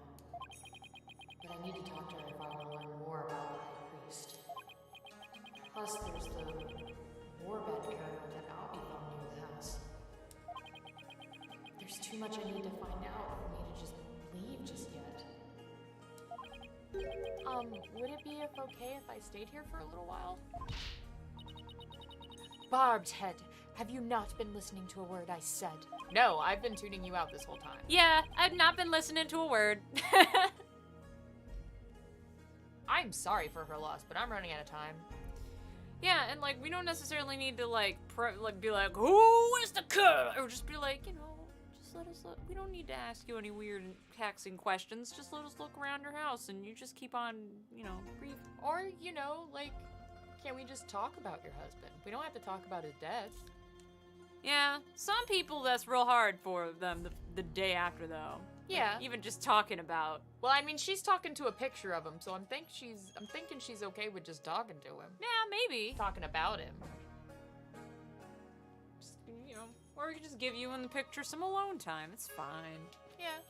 E: But I need to talk to her if I want to learn more about the High Priest. Plus, there's the warband paranoid that Albie found near the house. There's too much I need to find out for me to just leave just yet.
B: Would it be okay if I stayed here for a little while?
E: Barbed head, have you not been listening to a word I said?
B: No, I've been tuning you out this whole time.
A: Yeah, I've not been listening to a word.
B: I'm sorry for her loss, but I'm running out of time.
A: Yeah, and like we don't necessarily need to be like, who is the killer? Or just be like, you know, just let us look. We don't need to ask you any weird and taxing questions. Just let us look around your house, and you just keep on, you know, breathing.
B: Or, you know, like, can we just talk about your husband? We don't have to talk about his death.
A: Yeah, some people that's real hard for them the day after though.
B: Yeah.
A: Like, even just talking about.
B: Well, I mean, she's talking to a picture of him, so I'm thinking she's okay with just talking to him.
A: Yeah, maybe.
B: Talking about him.
A: Just, you know, or we could just give you and the picture some alone time. It's fine.
B: Yeah.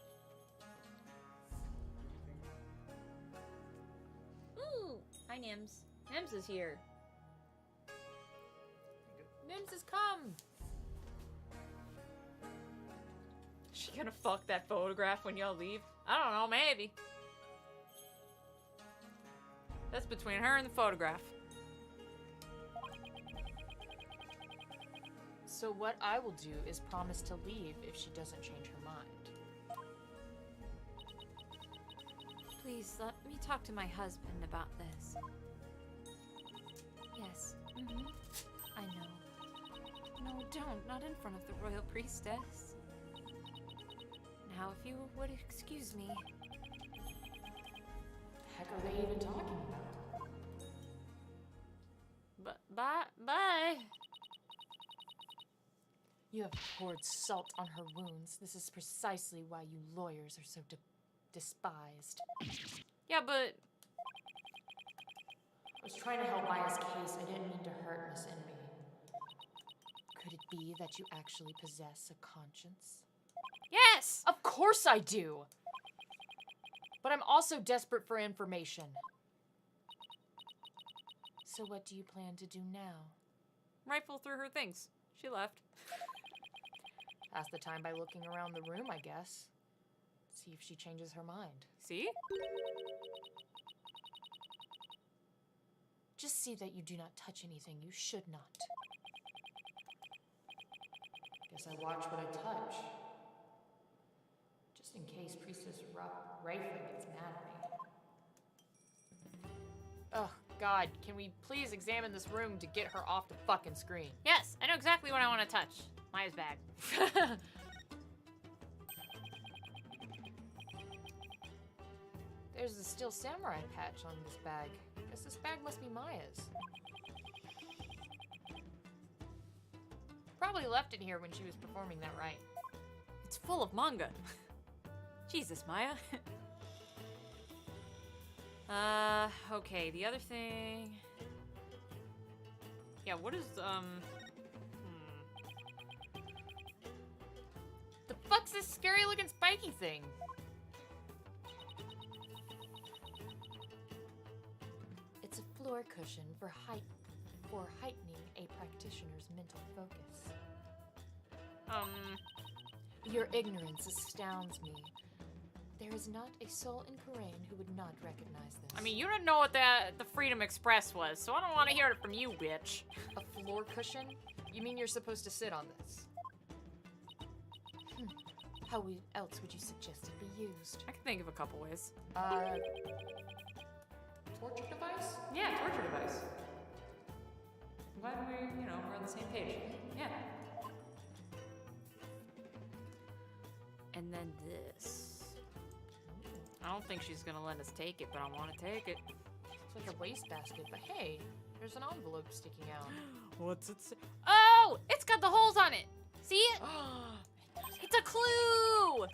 A: Ooh, hi Nims. Nims is here.
B: Nims has come.
A: She gonna fuck that photograph when y'all leave? I don't know, maybe. That's between her and the photograph.
B: So what I will do is promise to leave if she doesn't change her mind.
C: Please, let me talk to my husband about this. Yes. I know. No, don't. Not in front of the royal priestess. Now, if you would excuse me.
E: The heck are they even talking about?
A: Bye.
E: You have poured salt on her wounds. This is precisely why you lawyers are so despised.
A: Yeah, but
E: I was trying to help Maya's case. I didn't mean to hurt Miss Envy. Could it be that you actually possess a conscience?
A: yes.
B: Of course I do! But I'm also desperate for information.
E: So what do you plan to do now?
A: Rifle through her things. She left.
B: Pass the time by looking around the room, I guess. See if she changes her mind.
A: See?
E: Just see that you do not touch anything you should not.
B: Guess I watch what I touch. Just in case Priestess Rafa gets mad at me. Oh, God, can we please examine this room to get her off the fucking screen?
A: Yes, I know exactly what I want to touch. Maya's bag.
B: There's a Steel Samurai patch on this bag. Guess this bag must be Maya's. Probably left it here when she was performing that rite.
A: It's full of manga. Jesus, Maya. Okay, the other thing... Yeah, what is,
B: The fuck's this scary looking spiky thing?
E: It's a floor cushion for heightening a practitioner's mental focus. Your ignorance astounds me. There is not a soul in Karain who would not recognize this.
A: I mean, you didn't know what the Freedom Express was, so I don't want to hear it from you, bitch.
B: A floor cushion? You mean you're supposed to sit on this?
E: How else would you suggest it be used?
A: I can think of a couple ways.
B: Torture device?
A: Yeah, torture device. I'm glad we're on the same page. Yeah. And then this. I don't think she's gonna let us take it, but I want to take it.
B: It's like a wastebasket, but hey, there's an envelope sticking out.
A: What's it say? Oh! It's got the holes on it! See it? It's a clue!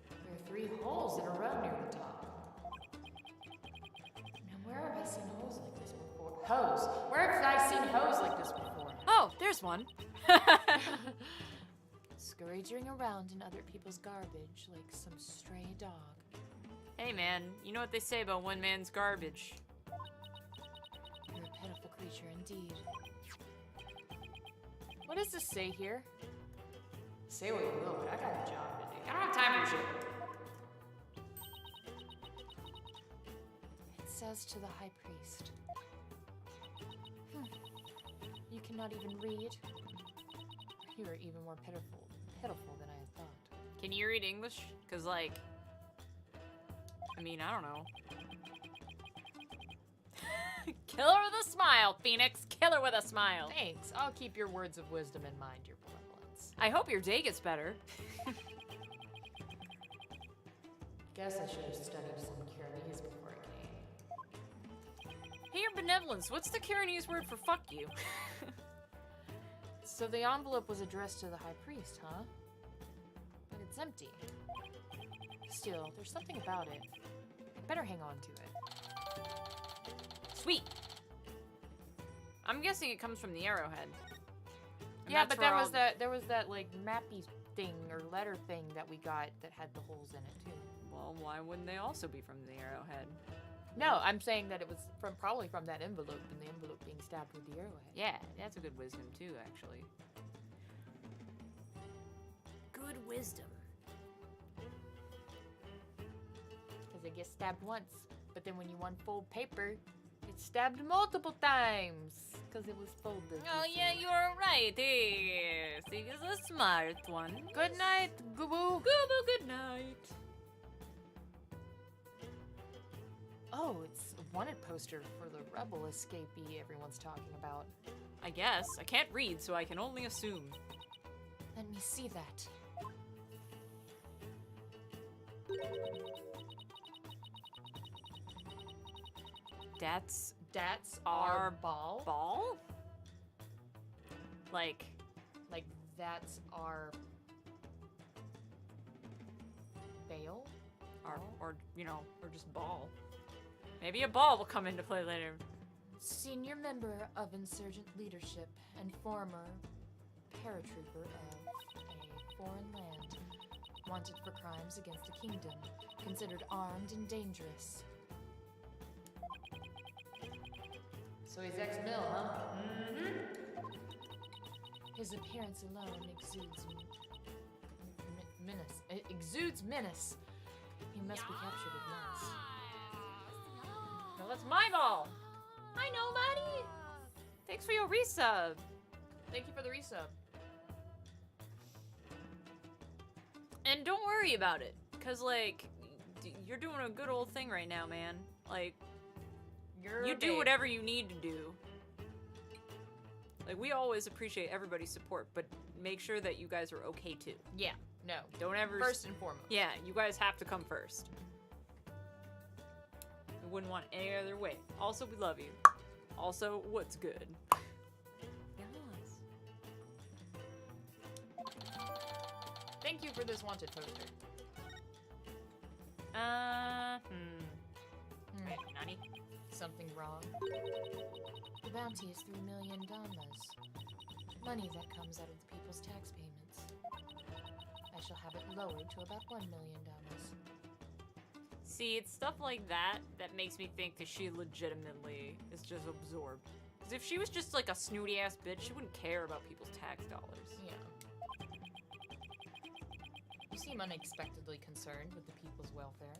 B: There are 3 holes in a row near the top.
E: Now, where have I seen holes like this before?
B: Hose. Where have I seen hose like this before?
A: Oh, there's one.
E: Scurrying around in other people's garbage like some stray dog.
A: Hey man, you know what they say about one man's garbage.
E: You're a pitiful creature indeed.
B: What does this say here? Say what you will, but I got a job to do. I don't have time for shit.
E: It says to the High Priest. You cannot even read. You are even more pitiful than I had thought.
A: Can you read English? Cause like, I mean, I don't know. Kill her with a smile, Phoenix. Kill her with a smile.
B: Thanks. I'll keep your words of wisdom in mind, your benevolence.
A: I hope your day gets better.
B: Guess I should have studied some Pyrenees before I came.
A: Hey, your benevolence. What's the Pyrenees word for fuck you?
B: So the envelope was addressed to the High Priest, huh? But it's empty. Still, there's something about it. I better hang on to it.
A: Sweet. I'm guessing it comes from the arrowhead. And
B: Yeah,
A: that's
B: but
A: where
B: there was that like mappy thing or letter thing that we got that had the holes in it too.
A: Well, why wouldn't they also be from the arrowhead?
B: No, I'm saying that it was probably from that envelope, and the envelope being stabbed with the arrowhead.
A: Yeah, that's a good wisdom too, actually.
C: Good wisdom.
B: Because it gets stabbed once, but then when you unfold paper, it's stabbed multiple times. Because it was folded.
A: Oh yeah, you're right. Yes, he is a smart one.
B: Good night, Goo-boo.
A: Google, good night.
B: Oh, it's a wanted poster for the rebel escapee everyone's talking about.
A: I guess. I can't read, so I can only assume.
E: Let me see that.
B: That's
A: our
B: our ball.
A: Ball? Like,
B: That's our bail.
A: or just ball. Maybe a ball will come into play later.
E: Senior member of insurgent leadership and former paratrooper of a foreign land. Wanted for crimes against the kingdom. Considered armed and dangerous.
B: So he's ex-mil, huh?
E: Mm-hmm. His appearance alone exudes menace. It exudes menace. He must be captured at once.
A: No, that's my ball. Hi, nobody. Thanks for your resub.
B: Thank you for the resub.
A: And don't worry about it, cause like, you're doing a good old thing right now, man. Like, you do whatever you need to do. Like, we always appreciate everybody's support, but make sure that you guys are okay too.
B: Yeah, no.
A: Don't ever.
B: First and foremost.
A: Yeah, you guys have to come first. wouldn't want any other way. Also, we love you. Also, what's good? Yes.
B: Thank you for this wanted poster.
A: Wait, Nani?
B: Something wrong?
E: The bounty is 3 million dollars. Money that comes out of the people's tax payments. I shall have it lowered to about $1 million.
A: See, it's stuff like that that makes me think that she legitimately is just absorbed. Because if she was just like a snooty ass bitch, she wouldn't care about people's tax dollars.
B: Yeah. You seem unexpectedly concerned with the people's welfare.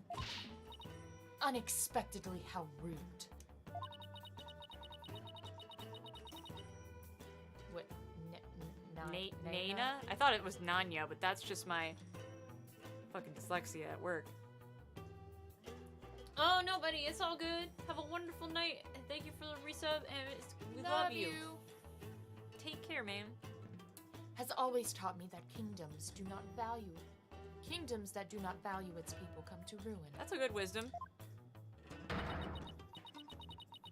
E: Unexpectedly, how rude.
B: What?
A: Nana? I thought it was Nanya, but that's just my fucking dyslexia at work. Oh, nobody. It's all good. Have a wonderful night. And thank you for the resub. And we love you. Take care, man.
E: Has always taught me that kingdoms that do not value its people come to ruin.
A: That's a good wisdom.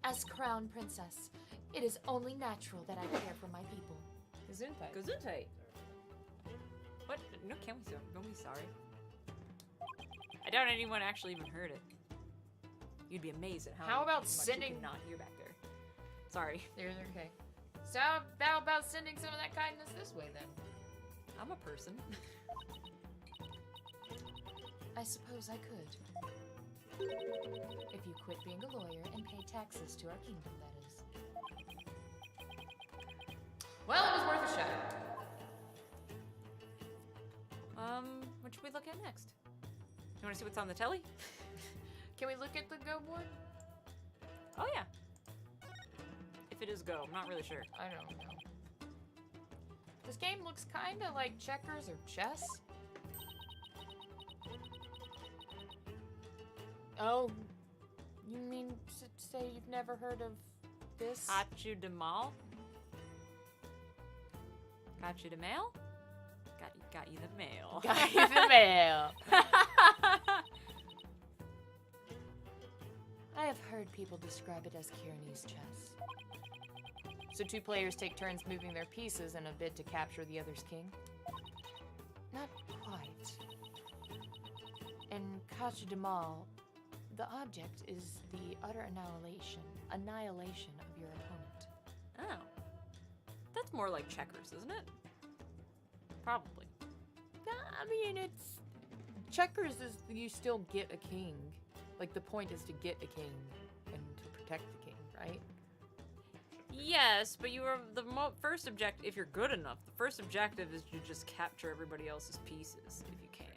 E: As crown princess, it is only natural that I care for my people.
A: Gesundheit. What? No, can't be sorry. I doubt anyone actually even heard it. You'd be amazed at
B: How about
A: much
B: sending-
A: you could not hear back there. Sorry.
B: They're okay. So how about sending some of that kindness this way then?
A: I'm a person.
E: I suppose I could. If you quit being a lawyer and pay taxes to our kingdom, that is.
B: Well, it was worth a shot.
A: What should we look at next? You want to see what's on the telly?
B: Can we look at the Go board?
A: Oh yeah. If it is Go, I'm not really sure.
B: I don't know. This game looks kind of like checkers or chess. Oh, you mean to say you've never heard of this?
A: Hachu de Mal? Got you the mail? Got you the mail.
B: Got you the mail.
E: I have heard people describe it as Kieranese chess.
B: So 2 players take turns moving their pieces in a bid to capture the other's king?
E: Not quite. In Kacha de Mal, the object is the utter annihilation of your opponent.
A: Oh. That's more like checkers, isn't it? Probably.
B: I mean, it's... Checkers is you still get a king. Like, the point is to get a king and to protect the king, right?
A: Yes, but you are the first objective, if you're good enough, the first objective is to just capture everybody else's pieces, if you can.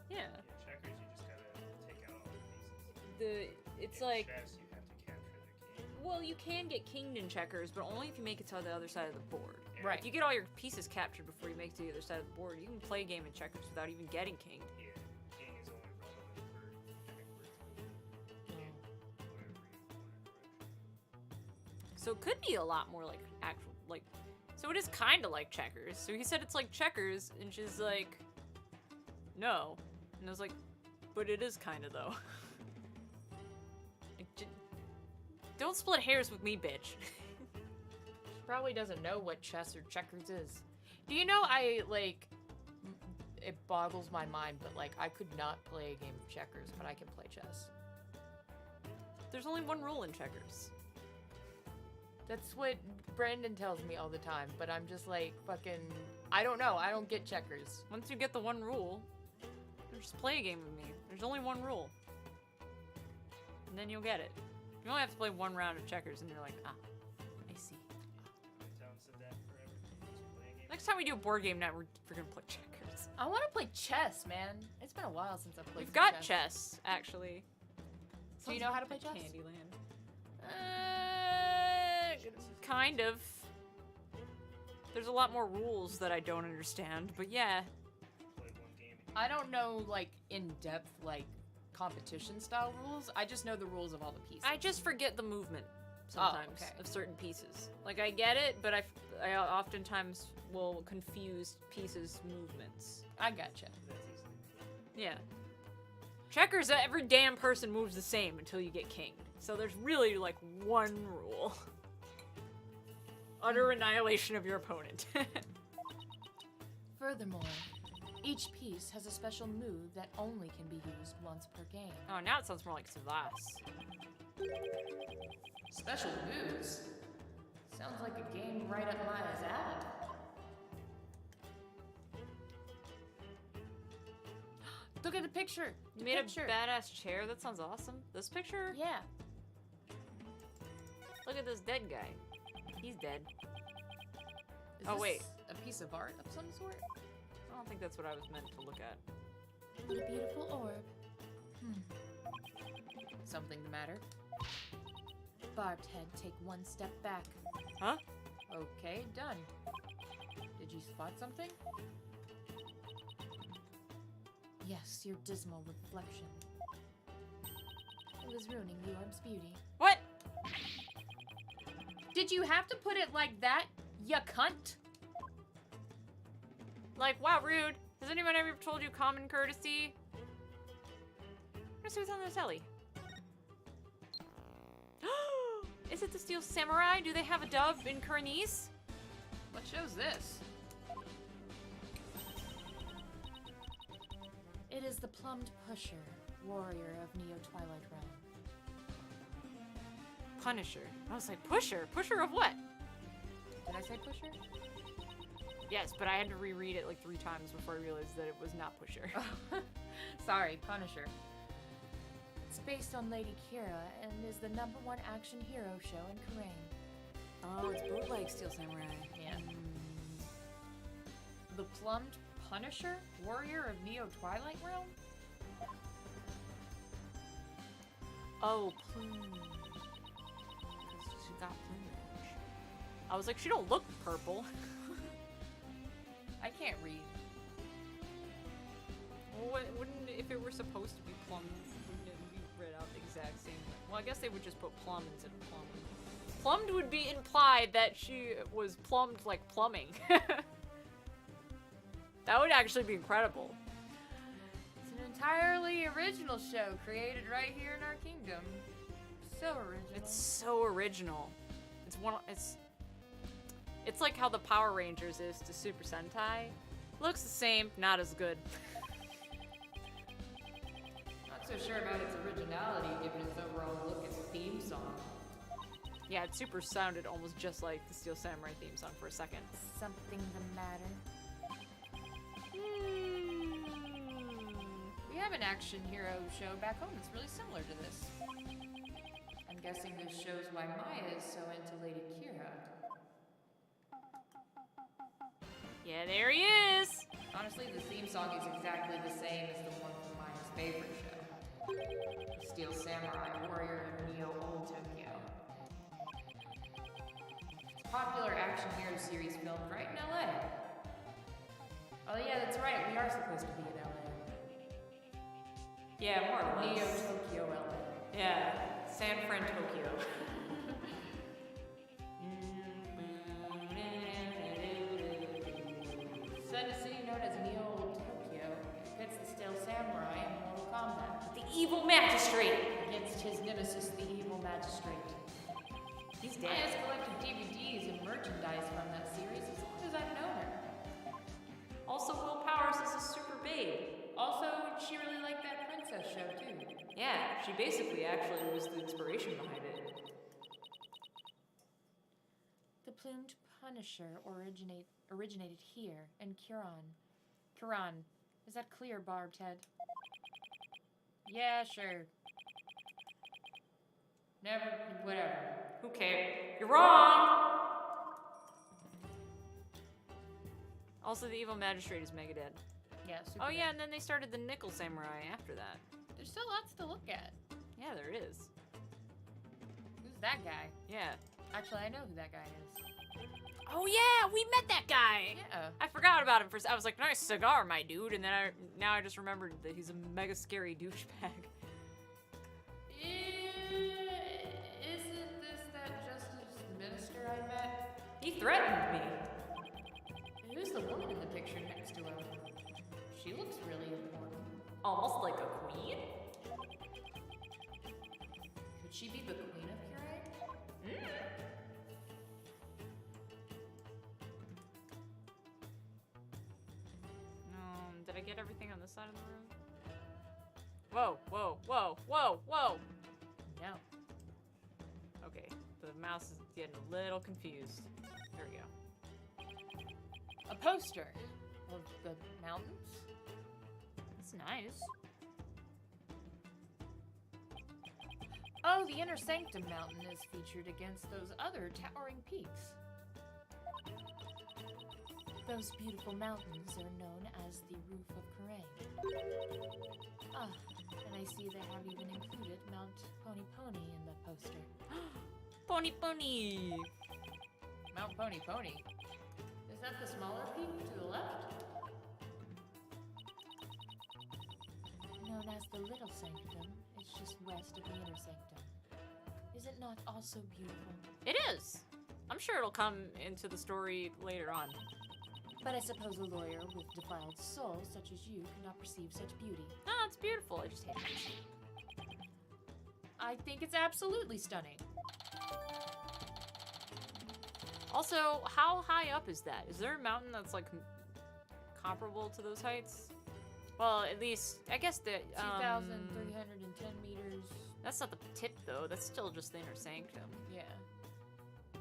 A: Yeah.
F: Checkers, you just gotta take out all the pieces.
A: It's
F: In
A: like,
F: chess, you have to capture the king.
A: well, you can get kinged in checkers, but only if you make it to the other side of the board.
F: Yeah.
B: Right.
A: If you get all your pieces captured before you make it to the other side of the board, you can play a game in checkers without even getting kinged.
F: Yeah, king is only relevant for backwards movement. Whatever you want to approach.
A: So it could be a lot more like actual, like, so it is kind of like checkers. So he said it's like checkers, and she's like, no. And I was like, but it is kind of though. Don't split hairs with me, bitch.
B: She probably doesn't know what chess or checkers is. Do you know, it boggles my mind, but, like, I could not play a game of checkers, but I can play chess.
A: There's only one rule in checkers.
B: That's what Brandon tells me all the time, but I'm just like, fucking, I don't know. I don't get checkers.
A: Once you get the one rule, just play a game with me. There's only one rule. And then you'll get it. You only have to play one round of checkers, and you're like, ah, I see.
F: Town said that forever. Just play a game.
A: Next time we do a board game night, we're gonna play checkers.
B: I want to play chess, man. It's been a while since I've played
A: We've
B: some
A: got
B: chess.
A: chess, actually.
B: Do you know how to play chess?
A: Candyland. Kind of. There's a lot more rules that I don't understand, but yeah.
F: Play one game.
B: I don't know, like, in-depth, like, competition-style rules. I just know the rules of all the pieces.
A: I just forget the movement sometimes
B: okay.
A: of certain pieces. Like, I get it, but I oftentimes will confuse pieces' movements.
B: I gotcha.
F: That's easily.
A: Yeah. Checkers, every damn person moves the same until you get kinged. So there's really like one rule. Utter annihilation of your opponent.
E: Furthermore, each piece has a special move that only can be used once per game.
A: Oh, now it sounds more like Savas.
B: Special moves? Sounds like a game right up Maya's alley. Look at the picture.
A: You made a badass chair? That sounds awesome. This picture?
E: Yeah.
A: Look at this dead guy. He's dead.
B: Is
A: Oh,
B: this
A: wait.
B: a piece of art of some sort?
A: I don't think that's what I was meant to look at.
E: What a beautiful orb.
B: Something the matter?
E: Barbed head, take one step back.
A: Huh?
B: Okay, done. Did you spot something?
E: Yes, your dismal reflection. It was ruining the orb's beauty.
A: What?
B: Did you have to put it like that, ya cunt?
A: Like, wow, rude. Has anyone ever told you common courtesy? Let's see what's on the telly. Is it the Steel Samurai? Do they have a dub in Koreanese?
B: What show's this?
E: It is the plumbed pusher, warrior of Neo-Twilight Realm.
A: Punisher. I was like, Pusher? Pusher of what?
B: Did I say pusher?
A: Yes, but I had to reread it like 3 times before I realized that it was not Pusher.
B: Sorry, Punisher.
E: It's based on Lady Kira and is the #1 action hero show in Korean.
A: Oh, it's bootleg Steel Samurai.
B: Yeah. The plumbed Punisher? Warrior of Neo-Twilight Realm?
A: Oh, plume. 'Cause she got plumage. I was like, she don't look purple.
B: I can't read.
A: Well, wouldn't, if it were supposed to be plum, wouldn't it be read out the exact same way? Well, I guess they would just put plum instead of plum. Plumbed would be implied that she was plumbed like plumbing. That would actually be incredible.
B: It's an entirely original show created right here in our kingdom. So original.
A: It's so original. It's like how the Power Rangers is to Super Sentai. Looks the same, not as good.
B: Not so sure about its originality given its overall look and theme song.
A: Yeah, it super sounded almost just like the Steel Samurai theme song for a second.
E: Something the matter?
B: We have an action hero show back home that's really similar to this. I'm guessing this shows why Maya is so into Lady Kira.
A: Yeah, there he is!
B: Honestly, the theme song is exactly the same as the one from Maya's favorite show. The Steel Samurai, Warrior of Neo Old Tokyo. It's a popular action hero series filmed right in LA. Oh yeah, that's right, we are supposed to be in LA.
A: Yeah, more or
B: Neo
A: less.
B: Tokyo LA.
A: Yeah, San Fran, Tokyo.
B: Set in a city known as Neo Old Tokyo, pits the Steel Samurai in Mortal Kombat
A: The evil magistrate!
B: against his nemesis, the Evil Magistrate.
A: He's
B: Maya's
A: dead.
B: collected DVDs and merchandise from that series as long as I've known her.
A: Also, Will Powers is a super babe.
B: Also, she really liked that princess show too.
A: Yeah, she basically actually was the inspiration behind it.
E: The plumed Punisher originated here in Kiran. Kiran, is that clear, Barbed Head?
B: Yeah, sure. Never, whatever.
A: Who cares? You're wrong! Also, the evil magistrate is mega dead.
B: Yeah, super.
A: Oh yeah, and then they started the Nickel Samurai after that.
B: There's still lots to look at.
A: Yeah, there is.
B: Who's that guy?
A: Yeah.
B: Actually, I know who that guy is.
A: Oh yeah, we met that guy!
B: Yeah.
A: I forgot about him for I was like, nice cigar, my dude, and then now I just remembered that he's a mega scary douchebag.
B: Isn't this that Justice Minister I met?
A: He threatened me.
B: Who's the woman in the picture next to him? She looks really important.
A: Almost like a queen?
E: she be the queen of Curate?
A: Did I get everything on this side of the room? Whoa, whoa, whoa, whoa, whoa!
B: No.
A: Okay, the mouse is getting a little confused. There we go.
B: A poster of the mountains.
A: That's nice.
B: Oh, the Inner Sanctum Mountain is featured against those other towering peaks.
E: Those beautiful mountains are known as the Roof of Karain. Ah, and I see they have even included Mount Pony Pony in the poster.
A: Pony Pony!
B: Mount Pony Pony. Is that the smaller peak to the left?
E: Known as the Little Sanctum, it's just west of the Inner Sanctum. Is it not also beautiful?
A: It is! I'm sure it'll come into the story later on.
E: But I suppose a lawyer with defiled soul such as you cannot perceive such beauty.
A: No, it's beautiful. I just hate it.
B: I think it's absolutely stunning.
A: Also, how high up is that? Is there a mountain that's like comparable to those heights? Well, at least I guess the
B: 2,310 meters.
A: that's not the tip though. That's still just the Inner Sanctum.
B: Yeah.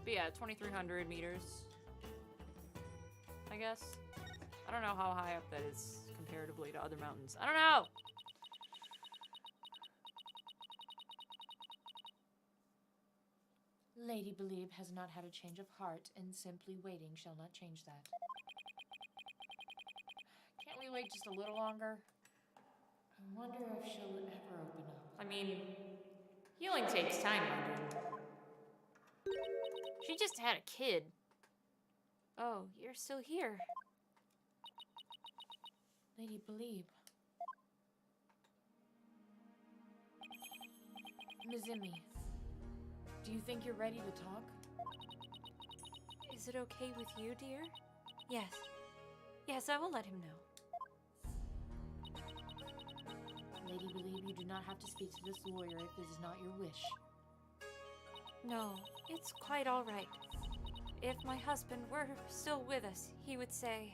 A: But yeah, 2,300 meters. I guess. I don't know how high up that is comparatively to other mountains. I don't know.
E: Lady Believe has not had a change of heart, and simply waiting shall not change that.
B: Can't we wait just a little longer?
E: I wonder if she'll ever open up.
A: I mean, healing takes time, London. She just had a kid. Oh, you're still here.
E: Lady Believe. Mizimi, do you think you're ready to talk?
C: Is it okay with you, dear? Yes. Yes, I will let him know.
E: Lady Believe, you do not have to speak to this lawyer if it is not your wish.
C: No, it's quite all right. If my husband were still with us, he would say...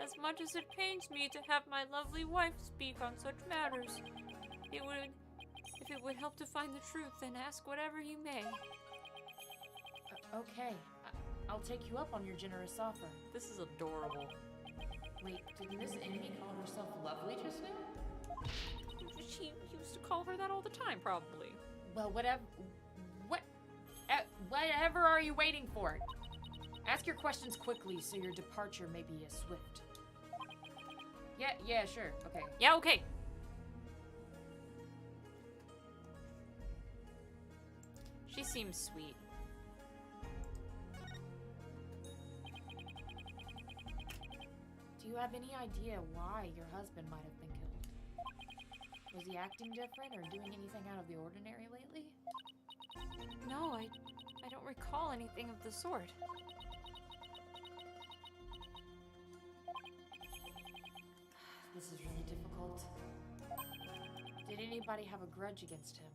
C: As much as it pains me to have my lovely wife speak on such matters, if it would help to find the truth, then ask whatever you may.
E: Okay, I'll take you up on your generous offer.
A: This is adorable.
B: Wait, did Miss Amy call herself lovely just now?
A: She used to call her that all the time, probably.
B: Well, whatever are you waiting for? Ask your questions quickly so your departure may be as swift. Yeah, sure. Okay.
A: Yeah, okay. She seems sweet.
E: Do you have any idea why your husband might have been killed? Was he acting different or doing anything out of the ordinary lately?
C: No, I don't recall anything of the sort.
E: This is really difficult. Did anybody have a grudge against him?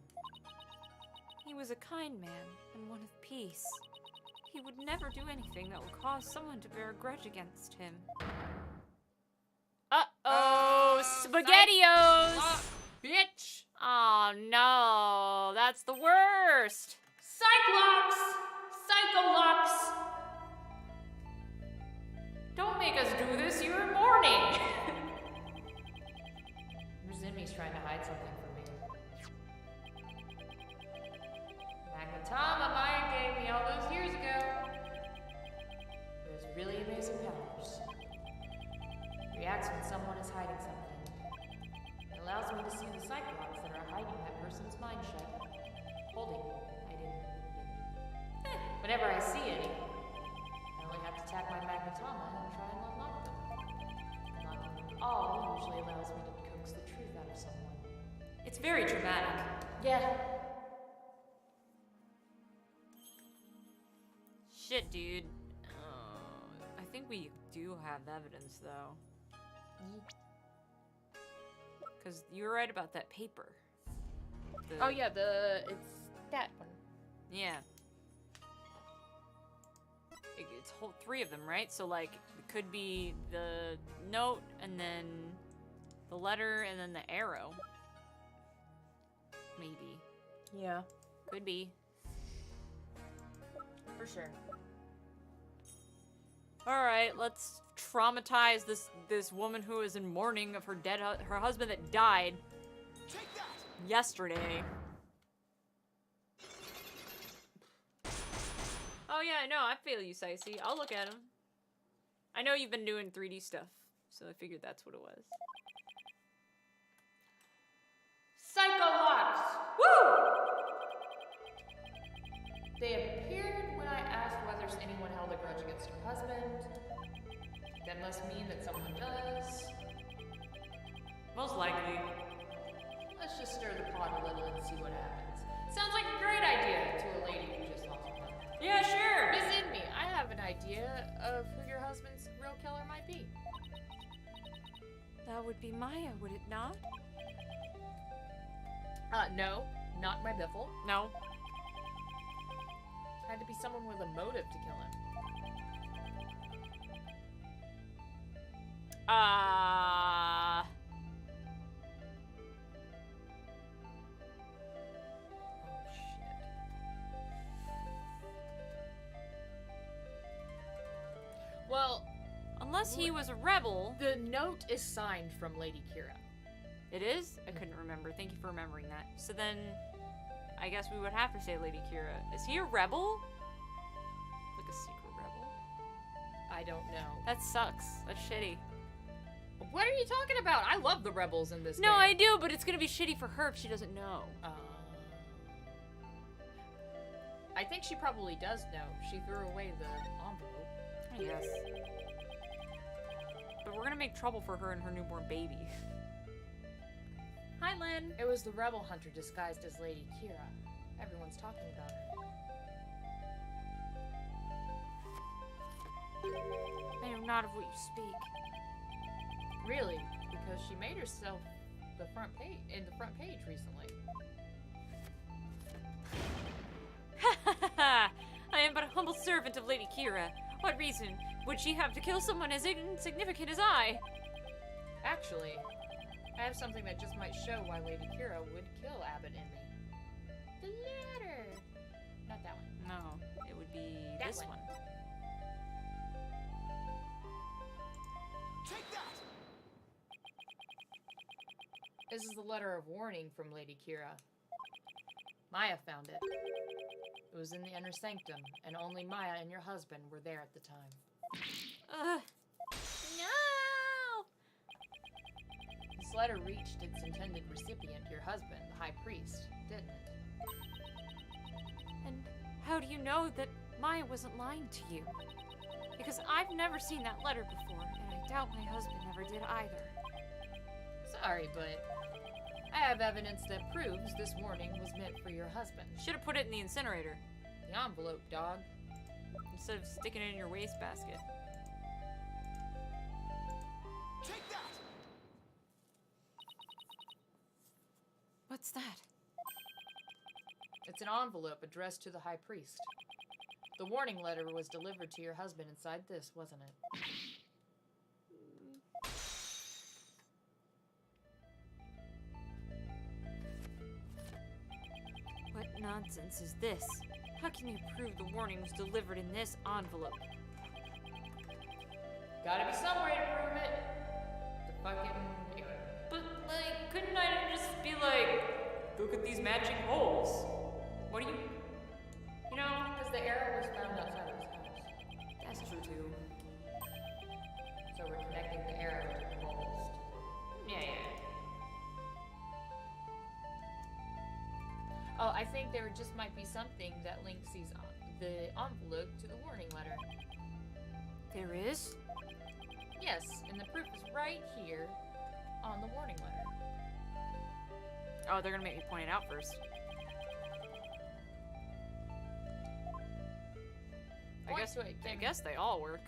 C: He was a kind man and one of peace. He would never do anything that would cause someone to bear a grudge against him.
A: Uh-oh! SpaghettiOs!
B: Bitch!
A: Oh no, that's the worst!
B: Cyclops! Psycholox!
A: Don't make us do this, you're in mourning!
B: Miss trying to hide something from me. Magnetama Maya gave me all those years ago. Those really amazing powers. Reacts when someone is hiding something. It allows me to see the Cyclops that are hiding that person's mind shut. Hiding. Whenever I see any, I only have to tap my Magnetama and try and unlock them. Unlocking them all usually allows me to coax the truth out of someone.
A: It's very dramatic.
B: Yeah.
A: Shit, dude. I think we do have evidence, though. Because you were right about that paper.
B: Oh yeah, it's that one.
A: Yeah. It's whole 3 of them, right? So like, it could be the note, and then the letter, and then the arrow. Maybe.
B: Yeah,
A: Could be.
B: for sure.
A: All right, let's traumatize this woman who is in mourning of her her husband that died yesterday. Oh yeah, I know. I feel you, Sicey. I'll look at him. I know you've been doing 3D stuff, so I figured that's what it was.
B: Psycho-Locks!
A: Woo!
B: They appeared when I asked whether anyone held a grudge against her husband. That must mean that someone does.
A: Most likely.
B: Let's just stir the pot a little and see what happens. Sounds like a great idea to a lady who just lost her husband.
A: Yeah, sure.
B: Miss Inby, I have an idea of who your husband's real killer might be.
A: That would be Maya, would it not?
B: No, not my biffle.
A: No.
B: Had to be someone with a motive to kill him.
A: Ah.
B: Oh, shit. Well,
A: Unless he was a rebel.
B: the note is signed from Lady Kira.
A: It is? I couldn't remember. Thank you for remembering that. So then, I guess we would have to say Lady Kira. Is he a rebel? Like a secret rebel?
B: I don't know.
A: That sucks. That's shitty.
B: What are you talking about? I love the rebels in this
A: No,
B: game.
A: I do, but it's gonna be shitty for her if she doesn't know.
B: I think she probably does know. She threw away the envelope.
A: I guess. But we're gonna make trouble for her and her newborn baby. Hi, Lynn.
B: It was the rebel hunter disguised as Lady Kira. Everyone's talking about her.
A: I am not of what you speak.
B: Really? Because she made herself the front page recently.
A: I am but a humble servant of Lady Kira. What reason would she have to kill someone as insignificant as I?
B: Actually, I have something that just might show why Lady Kira would kill Abbott and me. The letter! Not that one.
A: No, it would be
B: That
A: this
B: one.
A: one.
B: This is the letter of warning from Lady Kira. Maya found it. It was in the inner sanctum, and only Maya and your husband were there at the time.
A: No!
B: This letter reached its intended recipient, your husband, the High Priest, didn't it?
A: And how do you know that Maya wasn't lying to you? Because I've never seen that letter before, and I doubt my husband ever did either.
B: Sorry, but I have evidence that proves this warning was meant for your husband.
A: Should have put it in the incinerator
B: The envelope, dog.
A: instead of sticking it in your wastebasket. What's that?
B: It's an envelope addressed to the High Priest. The warning letter was delivered to your husband inside this, wasn't it?
A: What nonsense is this? How can you prove the warning was delivered in this envelope?
B: Gotta be some way to prove it. The fucking...
A: But, like, couldn't I just be like, look at these matching holes? What do you... You know,
B: Because the arrow was found outside of his house.
A: that's true too.
B: So we're connecting the arrow to the holes.
A: Yeah.
B: Oh, I think there just might be something that links the envelope to the warning letter.
A: There is?
B: Yes, and the proof is right here on the warning letter.
A: Oh, they're gonna make me point it out first.
B: Point to it,
A: I
B: Kemi.
A: guess they all work.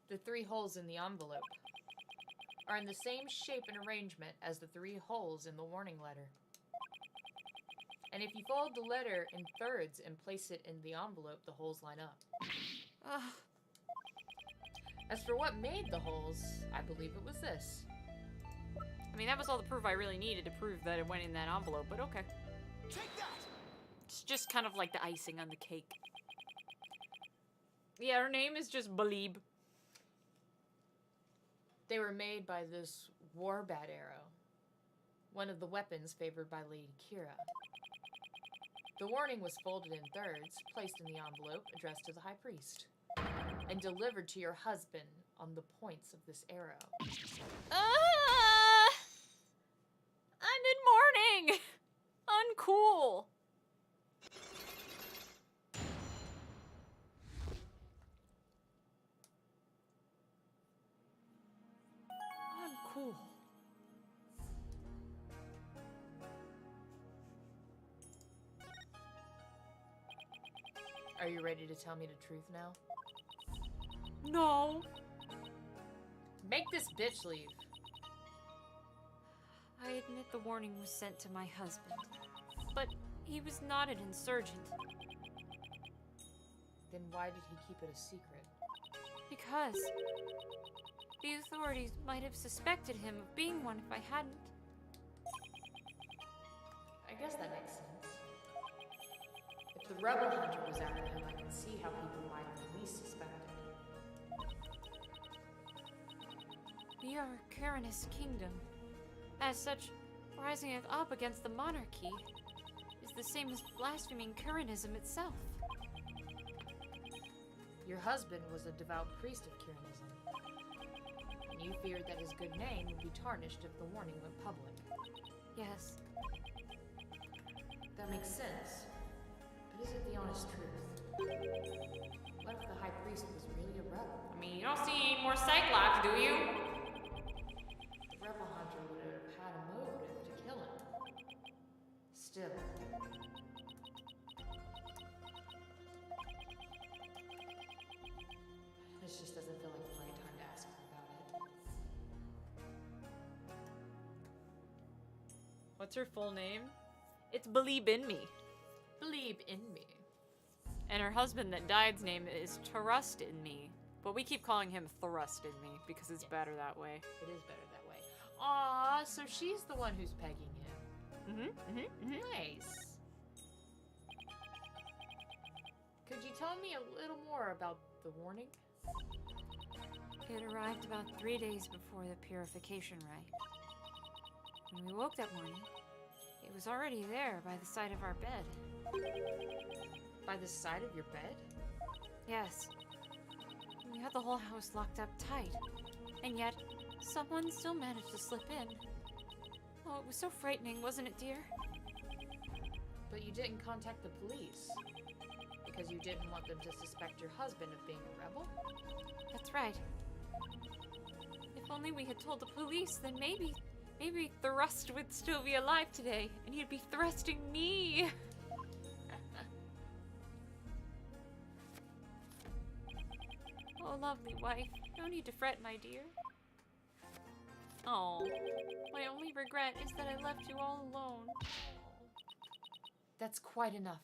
B: The 3 holes in the envelope are in the same shape and arrangement as the 3 holes in the warning letter. And if you fold the letter in thirds and place it in the envelope, the holes line up.
A: Ugh.
B: As for what made the holes, I believe it was this.
A: I mean, that was all the proof I really needed to prove that it went in that envelope, but okay.
F: Take that!
A: It's just kind of like the icing on the cake. Yeah, her name is just Baleeb.
B: They were made by this war bat arrow, one of the weapons favored by Lady Kira. The warning was folded in thirds, placed in the envelope, addressed to the High Priest, and delivered to your husband on the points of this arrow.
A: I'm in mourning! Uncool! Uncool.
B: Are you ready to tell me the truth now?
A: No.
B: Make this bitch leave.
A: I admit the warning was sent to my husband, but he was not an insurgent.
B: Then why did he keep it a secret?
A: Because the authorities might have suspected him of being one if I hadn't.
B: I guess that makes sense. If the rebel hunter was after him, I can see how people might have at least suspected.
A: We are a Karenist kingdom. As such, rising up against the monarchy is the same as blaspheming Karenism itself.
B: Your husband was a devout priest of Kiranism, and you feared that his good name would be tarnished if the warning went public.
A: Yes.
B: That makes sense. But is it the honest truth? What if the High Priest was really a rebel?
A: I mean, you don't see any more Cyclops, do you?
B: The rebel hunter would have had a motive to kill him. Still. This just doesn't feel like the right time to ask her about it.
A: What's her full name? It's Believe in Me.
B: Believe in me.
A: And her husband that died's name is Trust in Me. But we keep calling him Thrust in Me because it's better that way.
B: It is better that way. Aw, so she's the one who's pegging him. Nice. Could you tell me a little more about the warning?
A: It arrived about 3 days before the purification rite. When we woke that morning, it was already there by the side of our bed.
B: By the side of your bed?
A: Yes. We had the whole house locked up tight. And yet, someone still managed to slip in. Oh, it was so frightening, wasn't it, dear?
B: But you didn't contact the police. Because you didn't want them to suspect your husband of being a rebel?
A: That's right. If only we had told the police, then maybe Thrust would still be alive today, and he'd be thrusting me. Oh, lovely wife, no need to fret, my dear. Oh, my only regret is that I left you all alone.
B: That's quite enough.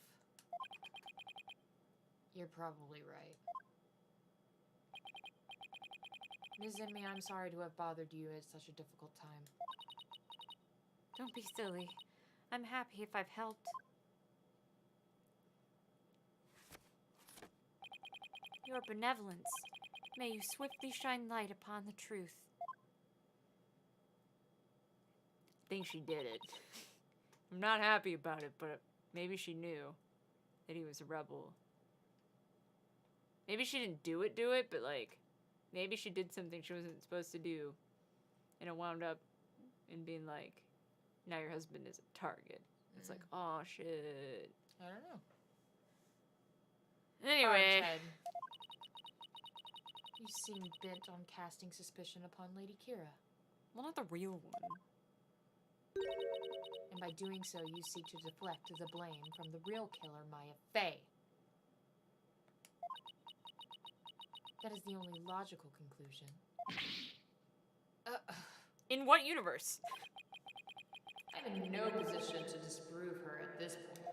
B: You're probably right. Ms. Enmi, I'm sorry to have bothered you at such a difficult time.
A: Don't be silly. I'm happy if I've helped. Your benevolence, may you swiftly shine light upon the truth. I think she did it. I'm not happy about it, but maybe she knew that he was a rebel. Maybe she didn't do it, but like, maybe she did something she wasn't supposed to do, and it wound up in being like, now your husband is a target. It's like, oh shit.
B: I don't know.
A: Anyway.
B: Ted, you seem bent on casting suspicion upon Lady Kira.
A: Well, not the real one.
B: And by doing so, you seek to deflect the blame from the real killer, Maya Fey.
E: That is the only logical conclusion.
A: In what universe?
E: I'm in no position to disprove her at this point.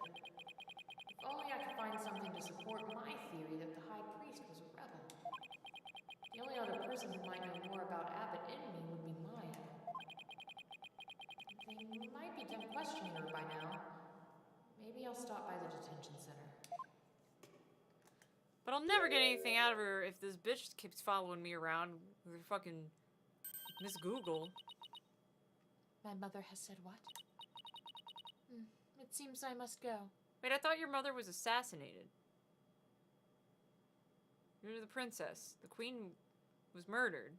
E: If only I could find something to support my theory that the High Priest was a rebel. The only other person who might know more about Abbott and me would be Maya. They might be done questioning her by now. Maybe I'll stop by the detention center.
A: But I'll never get anything out of her if this bitch keeps following me around with her fucking Miss Google.
E: My mother has said what? It seems I must go.
A: Wait, I thought your mother was assassinated. You're the princess. The queen was murdered.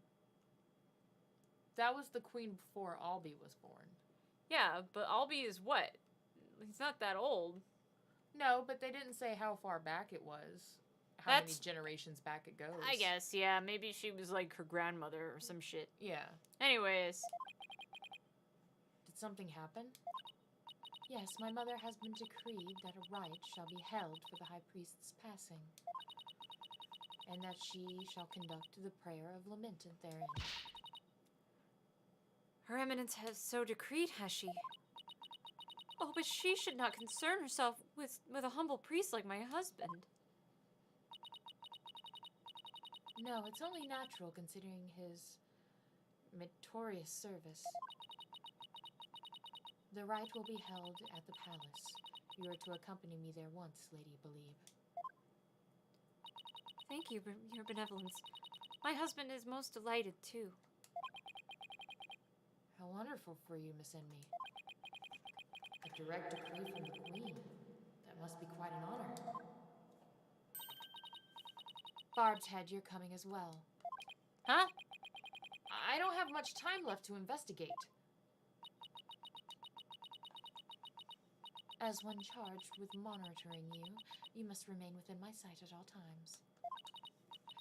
B: That was the queen before Albie was born.
A: Yeah, but Albie is what? He's not that old.
B: No, but they didn't say how far back it was. How many generations back it goes.
A: I guess, yeah. Maybe she was like her grandmother or some shit.
B: Yeah.
A: Anyways.
E: Did something happen? Yes, my mother has been decreed that a rite shall be held for the High Priest's passing, and that she shall conduct the prayer of lament therein.
A: Her Eminence has so decreed, has she? Oh, but she should not concern herself with a humble priest like my husband.
E: No, it's only natural considering his meritorious service. The rite will be held at the palace. You are to accompany me there once, Lady Believe.
A: Thank you, your benevolence. My husband is most delighted, too.
E: How wonderful for you, Miss Enmy. A direct decree from the Queen. That must be quite an honor. Barb's Head, you're coming as well.
A: Huh?
E: I don't have much time left to investigate. As one charged with monitoring you, you must remain within my sight at all times.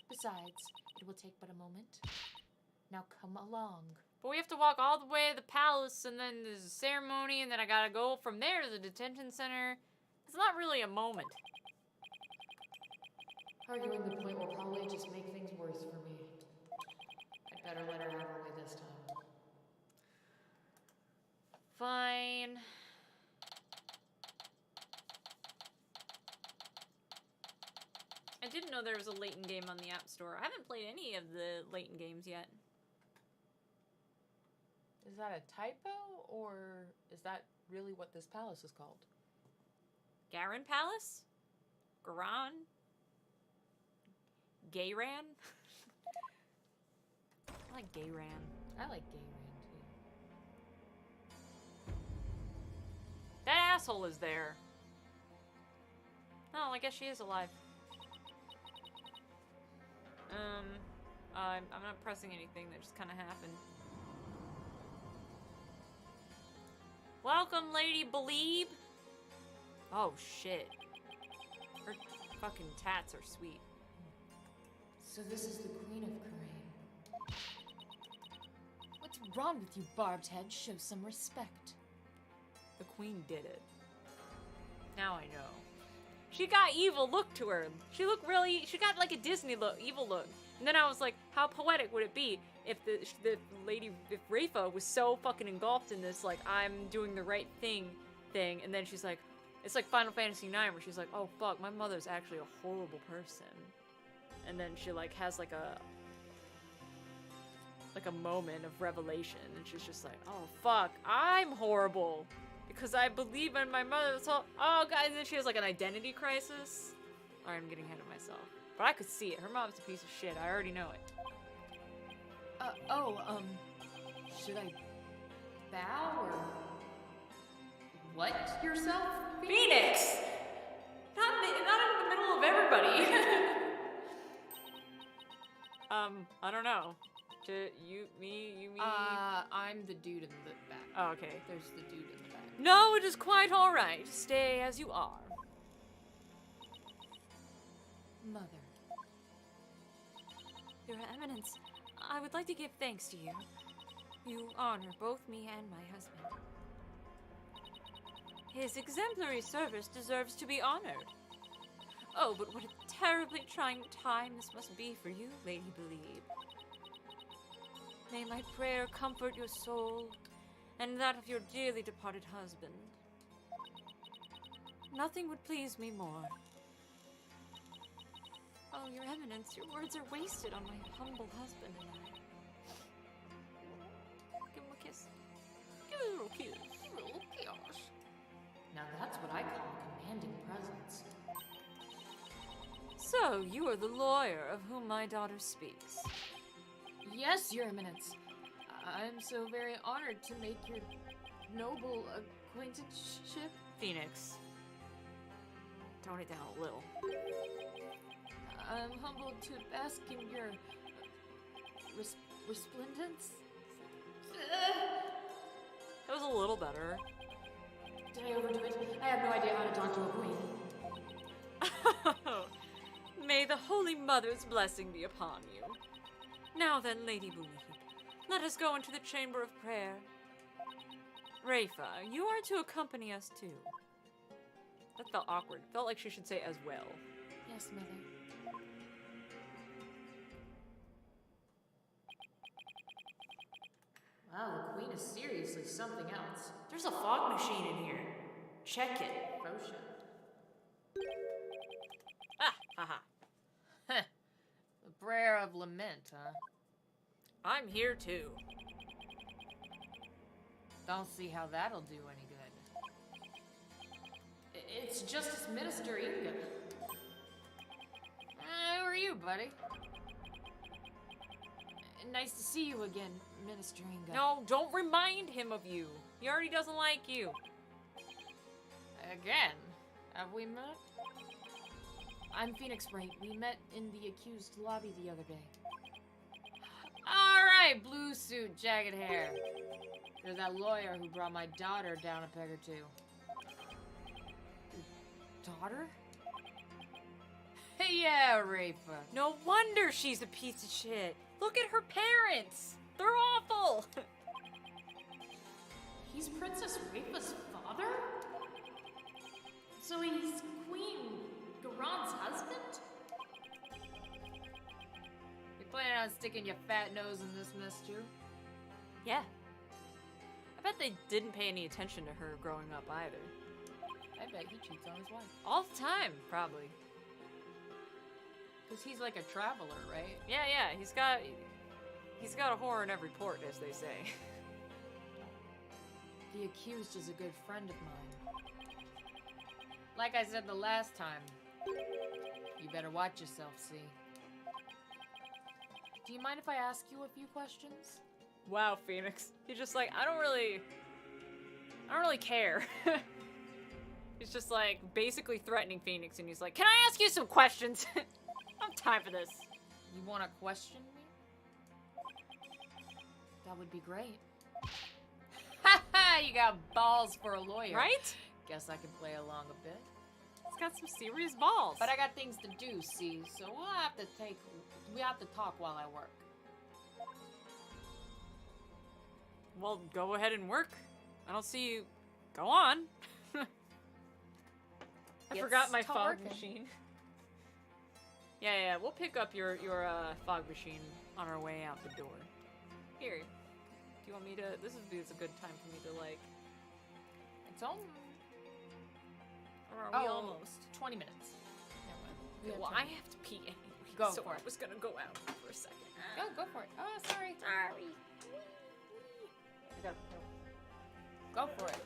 E: Besides, it will take but a moment. Now come along.
A: But we have to walk all the way to the palace, and then there's a ceremony, and then I gotta go from there to the detention center. It's not really a moment.
E: Arguing the point will probably just make things worse for me. I'd better let her have her way this time.
A: Fine. I didn't know there was a Layton game on the App Store. I haven't played any of the Layton games yet.
B: Is that a typo, or is that really what this palace is called?
A: Garan Palace? Garan? Gayran? I like Gayran.
B: I like Gayran, too.
A: That asshole is there. Oh, I guess she is alive. I'm not pressing anything, that just kind of happened. Welcome, Lady Believe. Oh, shit. Her fucking tats are sweet.
E: So this is the Queen of Karain. What's wrong with you, Barbed Head? Show some respect.
A: The queen did it. Now I know. She got evil look to her. She got like a Disney look, evil look. And then I was like, how poetic would it be if if Rafa was so fucking engulfed in this, like, I'm doing the right thing, and then she's like, it's like Final Fantasy IX, where she's like, oh fuck, my mother's actually a horrible person. And then she like has like a moment of revelation, and she's just like, oh fuck, I'm horrible because I believe in my mother. So, oh god, and then she has like an identity crisis. Alright, I'm getting ahead of myself, but I could see it. Her mom's a piece of shit. I already know it.
E: Should I bow or what yourself?
A: Phoenix, not in the middle of everybody. I don't know. To you, me.
B: I'm the dude in the back.
A: Oh, okay.
B: There's the dude in the back.
A: No, it is quite all right. Stay as you are.
E: Mother.
A: Your Eminence, I would like to give thanks to you. You honor both me and my husband. His exemplary service deserves to be honored. Oh, but what a terribly trying time this must be for you, Lady Believe. May my prayer comfort your soul and that of your dearly departed husband. Nothing would please me more. Oh, Your Eminence, your words are wasted on my humble husband and I. Give him a kiss. Give him a little kiss.
B: Little chaos.
E: Now that's what I call a commanding presence.
A: So, you are the lawyer of whom my daughter speaks.
B: Yes, Your Eminence. I'm so very honored to make your noble acquaintanceship.
A: Phoenix. Tone it down a little.
B: I'm humbled to bask in your resplendence.
A: That was a little better.
E: Did I overdo it? I have no idea how to talk to a queen.
A: May the Holy Mother's blessing be upon you. Now then, Lady Believe, let us go into the chamber of prayer. Rafa, you are to accompany us too. That felt awkward. Felt like she should say as well.
E: Yes, Mother. Wow, the queen is seriously something else.
C: There's a fog machine in here. Check it.
E: Roshan.
A: Ah, haha.
B: The prayer of lament, huh?
A: I'm here too.
B: Don't see how that'll do any good.
E: It's Justice Minister Inga.
B: Who are you, buddy? Nice to see you again, Minister Inga.
A: No, don't remind him of you. He already doesn't like you.
B: Again? Have we met?
E: I'm Phoenix Bright. We met in the accused lobby the other day.
B: Alright, blue suit, jagged hair. You're that lawyer who brought my daughter down a peg or two.
E: Daughter?
B: Yeah, Rafa.
A: No wonder she's a piece of shit. Look at her parents. They're awful.
E: He's Princess Rafa's father? So he's Queen Garon's husband?
B: You planning on sticking your fat nose in this mess too?
A: Yeah. I bet they didn't pay any attention to her growing up either.
B: I bet he cheats on his wife.
A: All the time, probably.
B: Because he's like a traveler, right?
A: Yeah, he's got a whore in every port, as they say.
E: The accused is a good friend of mine.
B: Like I said the last time, you better watch yourself, see?
E: Do you mind if I ask you a few questions?
A: Wow, Phoenix. He's just like, I don't really care. He's just like basically threatening Phoenix, and he's like, can I ask you some questions? I don't have time for this.
B: You want to question me?
E: That would be great.
B: Haha, you got balls for a lawyer.
A: Right?
B: Guess I can play along a bit.
A: He's got some serious balls.
B: But I got things to do, see? So we have to talk while I work.
A: Well, go ahead and work. I don't see you. Go on. I
B: Gets
A: forgot my
B: to
A: fog
B: working.
A: machine. Yeah, we'll pick up your fog machine on our way out the door. Here. Do you want me to? This is a good time for me to like.
B: It's on.
A: Or are we
B: Oh,
A: almost?
B: 20 minutes.
A: Okay, well, I have to pee anyway.
B: Go
A: so
B: for
A: I
B: it.
A: was gonna go out for a second.
B: Go for it. Oh, sorry.
A: Sorry.
B: Go for it.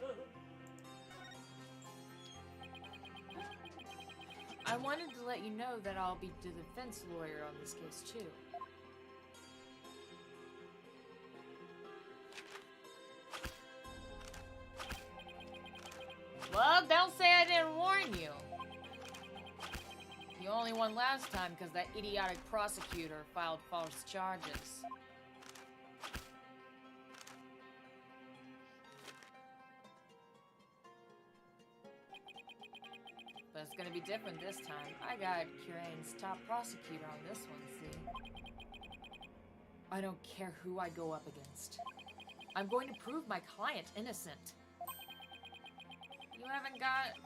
B: I wanted to let you know that I'll be the defense lawyer on this case, too. Well, don't say I didn't warn you. You only won last time because that idiotic prosecutor filed false charges. But it's gonna be different this time. I got Curane's top prosecutor on this one, see? I don't care who I go up against. I'm going to prove my client innocent. You You haven't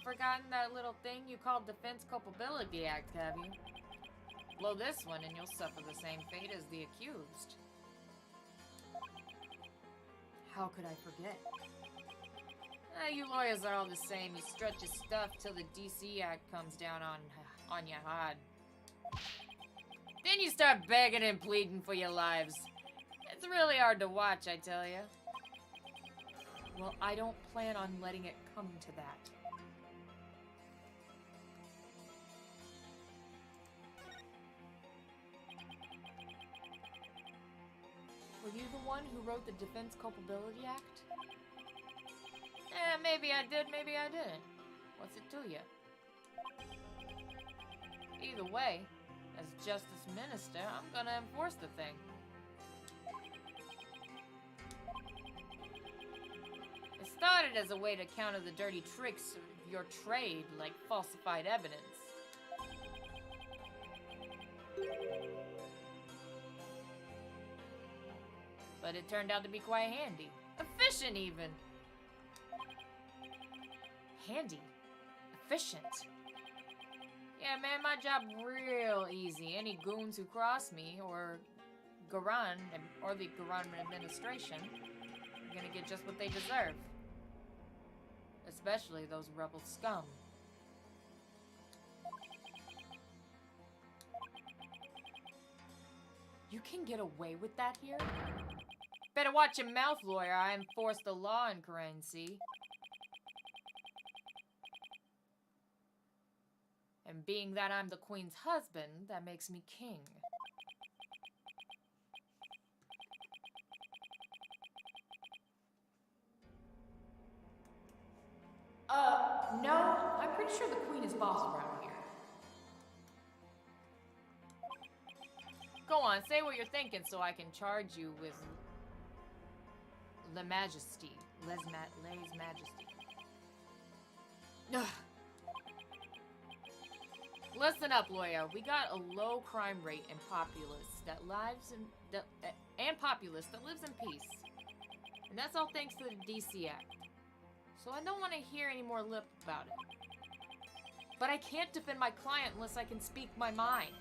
B: forgotten that little thing you called Defense Culpability Act, have you? Blow this one and you'll suffer the same fate as the accused. How could I forget? You lawyers are all the same. You stretch your stuff till the DC Act comes down on your hard. Then you start begging and pleading for your lives. It's really hard to watch, I tell you. Well, I don't plan on letting it come to that. Were you the one who wrote the Defense Culpability Act? Maybe I did, maybe I didn't. What's it to you? Either way, as Justice Minister, I'm gonna enforce the thing. It started as a way to counter the dirty tricks of your trade, like falsified evidence. But it turned out to be quite handy. Efficient, even. Handy. Efficient. Yeah, man, my job real easy. Any goons who cross me, or Garan, or the Garan administration, are gonna get just what they deserve. Especially those rebel scum. You can get away with that here? Better watch your mouth, lawyer. I enforce the law in currency. And being that I'm the queen's husband, that makes me king. No, I'm pretty sure the queen is boss around here. Go on, say what you're thinking so I can charge you with Le Majesty. Les Majesty. Ugh. Listen up, lawyer. We got a low crime rate and populace that lives in populace that lives in peace. And that's all thanks to the DC Act. So I don't want to hear any more lip about it. But I can't defend my client unless I can speak my mind.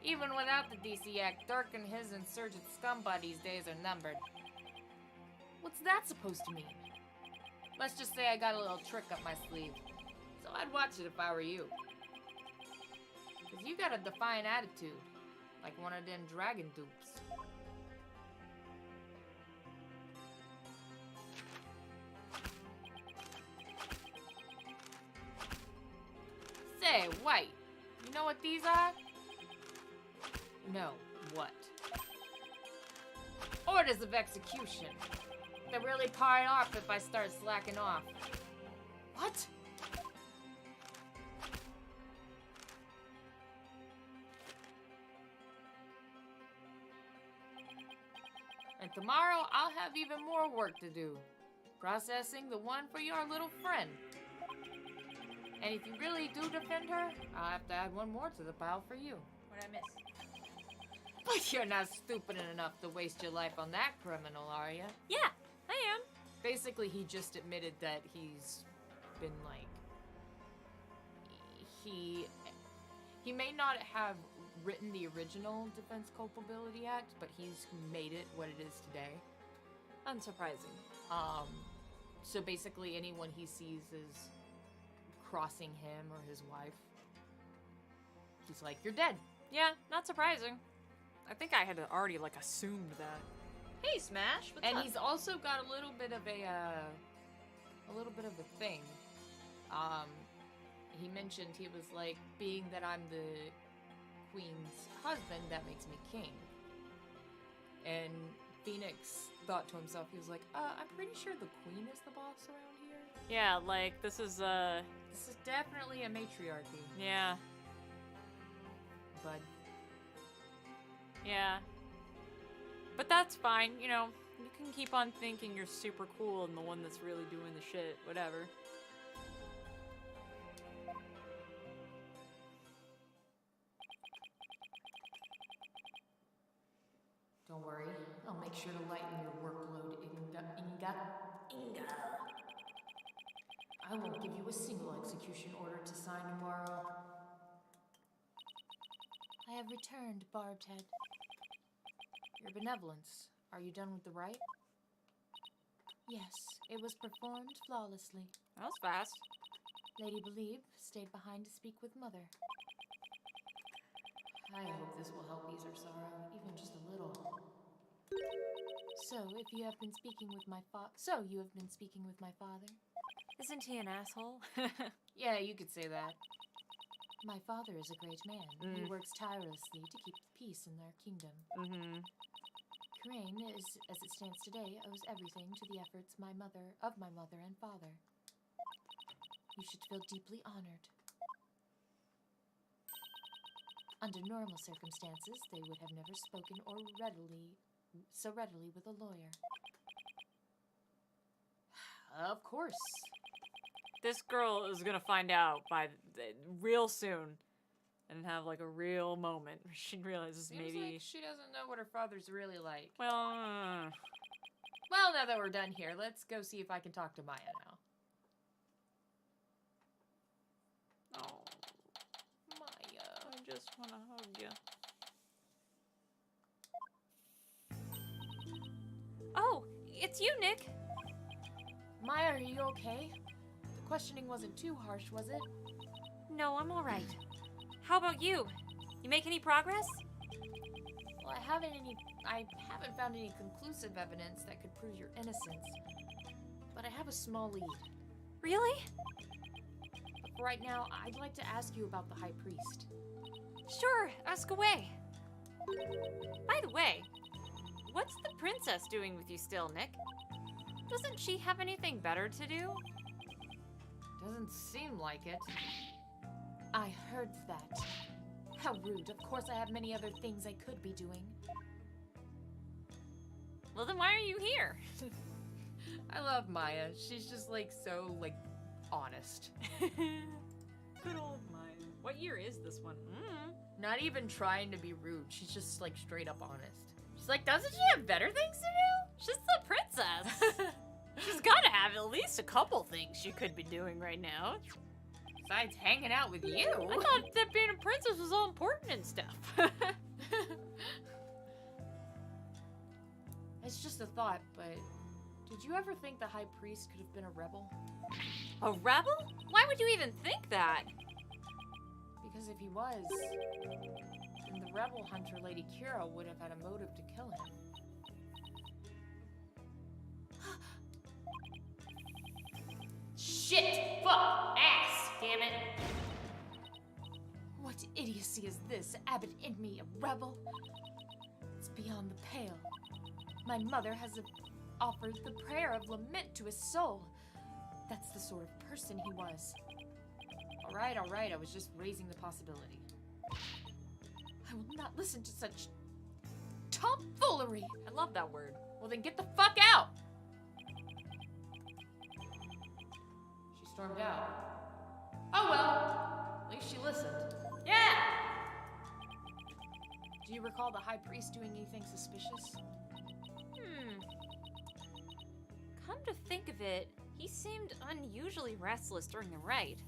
B: Even without the DC Act, Dirk and his insurgent scum buddies' days are numbered. What's that supposed to mean? Let's just say I got a little trick up my sleeve. So I'd watch it if I were you. Because you got a defiant attitude. Like one of them dragon dupes. Say, White, you know what these are? No, what? Orders of execution. They're really fired off if I start slacking off. What? And tomorrow, I'll have even more work to do. Processing the one for your little friend. And if you really do defend her, I'll have to add one more to the pile for you.
A: What'd I miss?
B: But you're not stupid enough to waste your life on that criminal, are you?
A: Yeah, I am.
B: Basically, he just admitted that he's been like... He may not have written the original Defense Culpability Act, but he's made it what it is today.
A: Unsurprising.
B: So basically anyone he sees is crossing him or his wife, he's like, you're dead.
A: Yeah, not surprising. I think I had already like assumed that. Hey, Smash, what's
B: And
A: up?
B: he's also got a little bit of a thing. He mentioned he was like, being that I'm the queen's husband, that makes me king. And Phoenix thought to himself, he was like, I'm pretty sure the queen is the boss around here.
A: Yeah, like this is
B: This is definitely a matriarchy,
A: yeah.
B: bud.
A: Yeah. But that's fine, you know, you can keep on thinking you're super cool and the one that's really doing the shit, whatever.
B: Don't worry, I'll make sure to lighten your workload, Inga.
E: I won't give you a single execution order to sign tomorrow.
B: I have returned, Barbed Head. Your benevolence. Are you done with the rite?
E: Yes, it was performed flawlessly.
A: That was fast.
E: Lady Believe stayed behind to speak with Mother. I hope this will help ease her sorrow, even just a little. So, you have been speaking with my father?
A: Isn't he an asshole?
B: Yeah, you could say that.
E: My father is a great man. He works tirelessly to keep the peace in their kingdom.
A: Mm-hmm.
E: Crane, as it stands today, owes everything to the efforts of my mother and father. You should feel deeply honored. Under normal circumstances, they would have never spoken so readily with a lawyer.
B: Of course.
A: This girl is gonna find out real soon, and have like a real moment where she realizes
B: Seems
A: maybe.
B: like she doesn't know what her father's really like.
A: Well,
B: Well, now that we're done here, let's go see if I can talk to Maya now.
A: oh,
B: Maya.
A: I just wanna hug you. Oh, it's you, Nick.
B: Maya, are you okay? The questioning wasn't too harsh, was it?
A: No, I'm all right. How about you? You make any progress?
B: Well, I haven't found any conclusive evidence that could prove your innocence. But I have a small lead.
A: Really?
B: But for right now, I'd like to ask you about the High Priest.
A: Sure, ask away. By the way, what's the princess doing with you still, Nick? Doesn't she have anything better to do?
B: Doesn't seem like it.
E: I heard that. How rude. Of course I have many other things I could be doing.
A: Well, then why are you here?
B: I love Maya. She's just so honest.
A: Good old Maya. What year is this one?
B: Not even trying to be rude. She's just straight up honest. She's like, doesn't she have better things to do?
A: She's the princess. She's gotta have at least a couple things she could be doing right now.
B: Besides hanging out with you.
A: I thought that being a princess was all important and stuff.
B: It's just a thought, but did you ever think the High Priest could have been a rebel?
A: A rebel? Why would you even think that?
B: Because if he was, then the rebel hunter Lady Kira would have had a motive to kill him. Shit! Fuck! Ass! Damn it!
E: What idiocy is this? Abbott in me, a rebel? It's beyond the pale. My mother has offered the prayer of lament to his soul. That's the sort of person he was.
B: Alright, I was just raising the possibility.
E: I will not listen to such tomfoolery.
A: I love that word.
B: Well then get the fuck out! She stormed out. Oh well, at least she listened.
A: Yeah!
B: Do you recall the High Priest doing anything suspicious?
A: Come to think of it, he seemed unusually restless during the rite.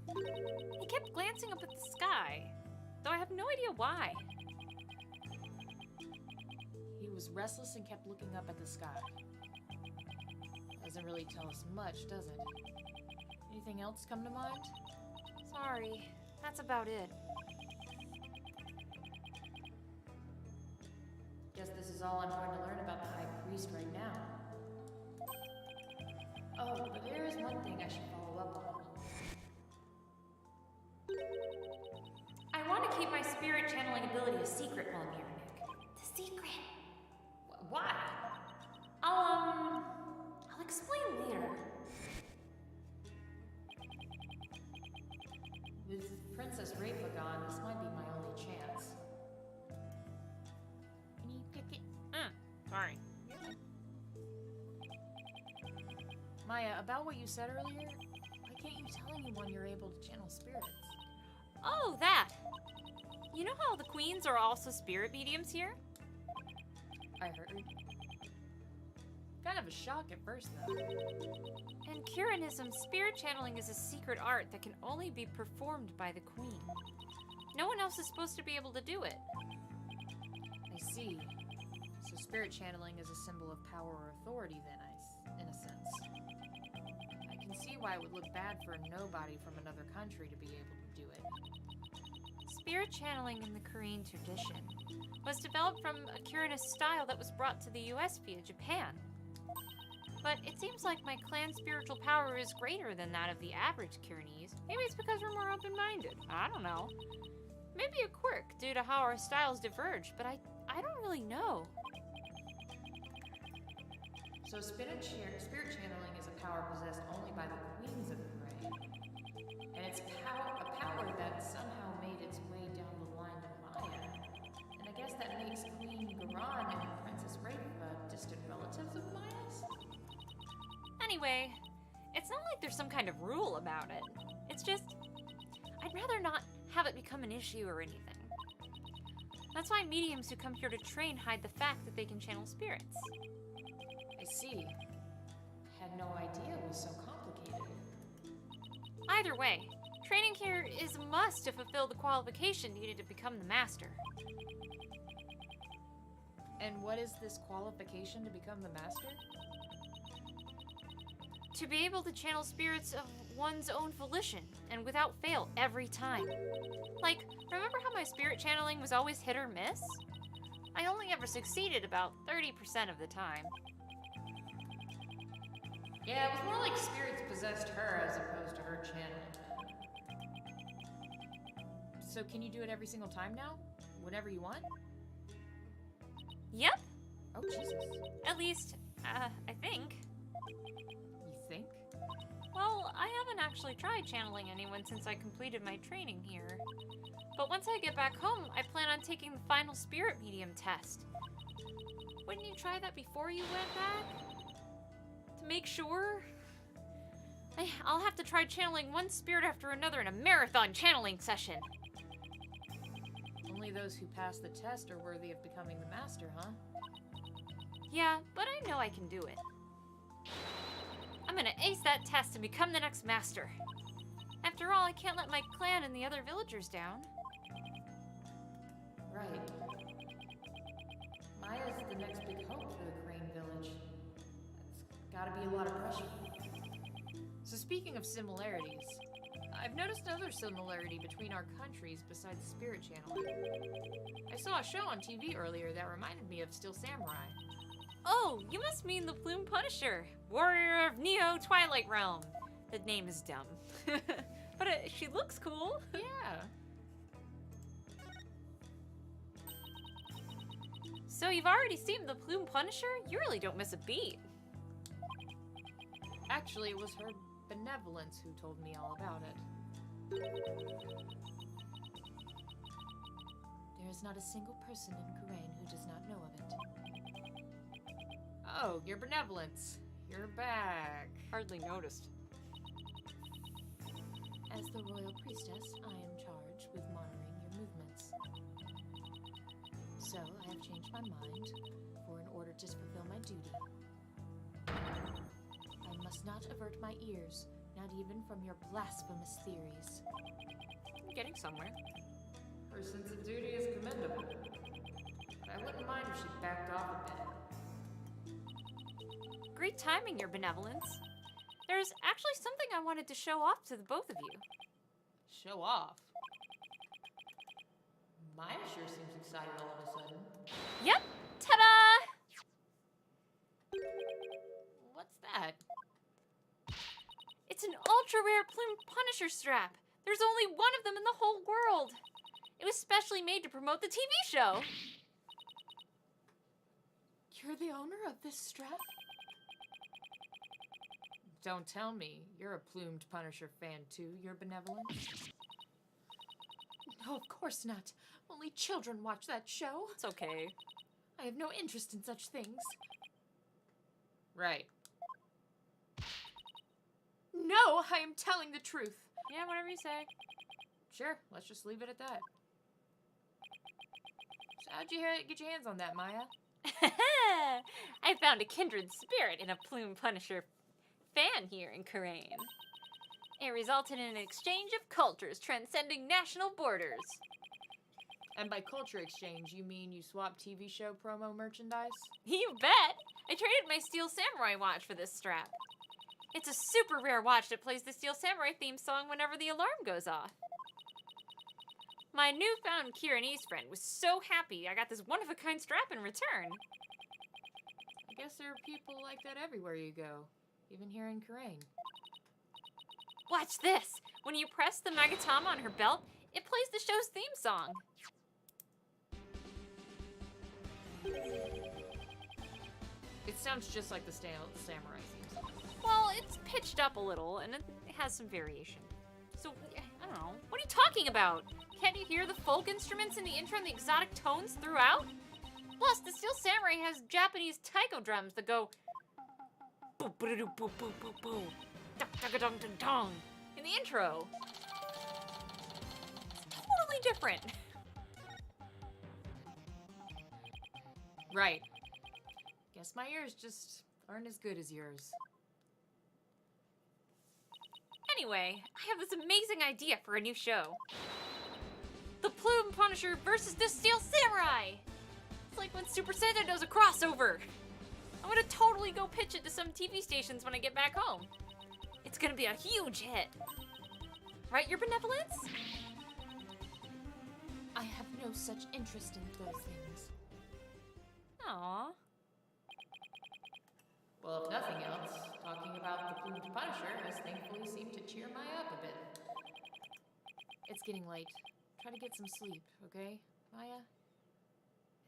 A: He kept glancing up at the sky, though I have no idea why.
B: He was restless and kept looking up at the sky. Doesn't really tell us much, does it? Anything else come to mind?
A: Sorry, that's about it.
B: Guess this is all I'm going to learn about the High Priest right now. Oh, but there is one thing I should follow up on.
C: I want to keep my spirit channeling ability a secret while I'm here, Nick.
D: The secret.
B: Why?
C: I'll explain later.
B: With Princess Rafa gone, this might be my only chance. Can you pick it?
A: Sorry.
B: Maya, about what you said earlier, why can't you tell anyone you're able to channel spirits?
A: Oh, that! You know how the queens are also spirit mediums here?
B: I heard. Kind of a shock at first, though.
C: In Kiranism, spirit channeling is a secret art that can only be performed by the queen. No one else is supposed to be able to do it.
B: I see. So spirit channeling is a symbol of power or authority, then, in a sense. I can see why it would look bad for a nobody from another country to be able to do it.
C: Spirit channeling in the Korean tradition was developed from a Kiranist style that was brought to the US via Japan. But it seems like my clan's spiritual power is greater than that of the average Kiranese. Maybe it's because we're more open-minded. I don't know. Maybe a quirk due to how our styles diverge, but I don't really know.
B: So spirit channeling is a power possessed only by the queens of Korea. And it's a power that somehow made its way down the line to Maya. And I guess that makes Queen Garan and Princess Rafa distant relatives of Maya's?
C: Anyway, it's not like there's some kind of rule about it. It's just, I'd rather not have it become an issue or anything. That's why mediums who come here to train hide the fact that they can channel spirits.
B: I see. Had no idea it was so complicated.
C: Either way, training here is a must to fulfill the qualification needed to become the master.
B: And what is this qualification to become the master?
C: To be able to channel spirits of one's own volition, and without fail every time. Like, remember how my spirit channeling was always hit or miss? I only ever succeeded about 30% of the time.
B: Yeah, it was more like spirits possessed her as opposed to her channeling them. So can you do it every single time now? Whenever you want?
C: Yep,
B: Oh, Jesus.
C: at least, I think.
B: You think?
C: Well, I haven't actually tried channeling anyone since I completed my training here. But once I get back home, I plan on taking the final spirit medium test. Wouldn't you try that before you went back? To make sure? I'll have to try channeling one spirit after another in a marathon channeling session.
B: Only those who pass the test are worthy of becoming the master, huh?
C: Yeah, but I know I can do it. I'm gonna ace that test and become the next master. After all, I can't let my clan and the other villagers down.
B: Right. Maya's the next big hope for the Crane Village. It's gotta be a lot of pressure. So speaking of similarities, I've noticed another similarity between our countries besides spirit channeling. I saw a show on TV earlier that reminded me of Steel Samurai.
C: Oh, you must mean the Plume Punisher, warrior of Neo Twilight Realm. The name is dumb. But she looks cool.
B: Yeah.
C: So you've already seen the Plume Punisher? You really don't miss a beat.
B: Actually, it was her benevolence who told me all about it.
E: There is not a single person in Kurain who does not know of it.
B: Oh, your benevolence. You're back.
A: Hardly noticed.
E: As the royal priestess, I am charged with monitoring your movements. So I have changed my mind for in order to fulfill my duty. I must not avert my ears, not even from your blasphemous theories.
A: I'm getting somewhere.
B: Her sense of duty is commendable. But I wouldn't mind if she backed off a bit.
C: Great timing, your benevolence. There's actually something I wanted to show off to the both of you.
B: Show off. Maya sure seems excited all of a sudden.
C: Yep, ta-da!
B: What's that?
C: It's an ultra-rare Plume Punisher strap. There's only one of them in the whole world. It was specially made to promote the TV show.
E: You're the owner of this strap?
B: Don't tell me. You're a plumed Punisher fan too, your benevolence?
E: No, of course not. Only children watch that show.
A: It's okay.
E: I have no interest in such things.
B: Right.
E: No, I am telling the truth.
A: Yeah, whatever you say.
B: Sure, let's just leave it at that. So how'd you get your hands on that, Maya?
A: I found a kindred spirit in a Plume Punisher fan here in Karain. It resulted in an exchange of cultures transcending national borders.
B: And by culture exchange, you mean you swap TV show promo merchandise?
A: You bet! I traded my Steel Samurai watch for this strap. It's a super rare watch that plays the Steel Samurai theme song whenever the alarm goes off. My newfound Kiranese friend was so happy I got this one-of-a-kind strap in return.
B: I guess there are people like that everywhere you go, even here in Karain.
A: Watch this! When you press the Magatama on her belt, it plays the show's theme song.
B: It sounds just like the samurai theme song.
A: Well, it's pitched up a little, and it has some variation. So, I don't know. What are you talking about? Can't you hear the folk instruments in the intro and the exotic tones throughout? Plus, the Steel Samurai has Japanese taiko drums that go boo boo doo boo boo boo boo dong dong dong dong in the intro. It's totally different.
B: Right. Guess my ears just aren't as good as yours.
A: Anyway, I have this amazing idea for a new show. The Plume Punisher versus the Steel Samurai! It's like when Super Sentai does a crossover. I'm gonna totally go pitch it to some TV stations when I get back home. It's gonna be a huge hit. Right, Your Benevolence?
C: I have no such interest in those things.
A: Aww.
B: Well, if nothing else, talking about the Plumed Punisher has thankfully seemed to cheer Maya up a bit. It's getting late. Try to get some sleep, okay, Maya?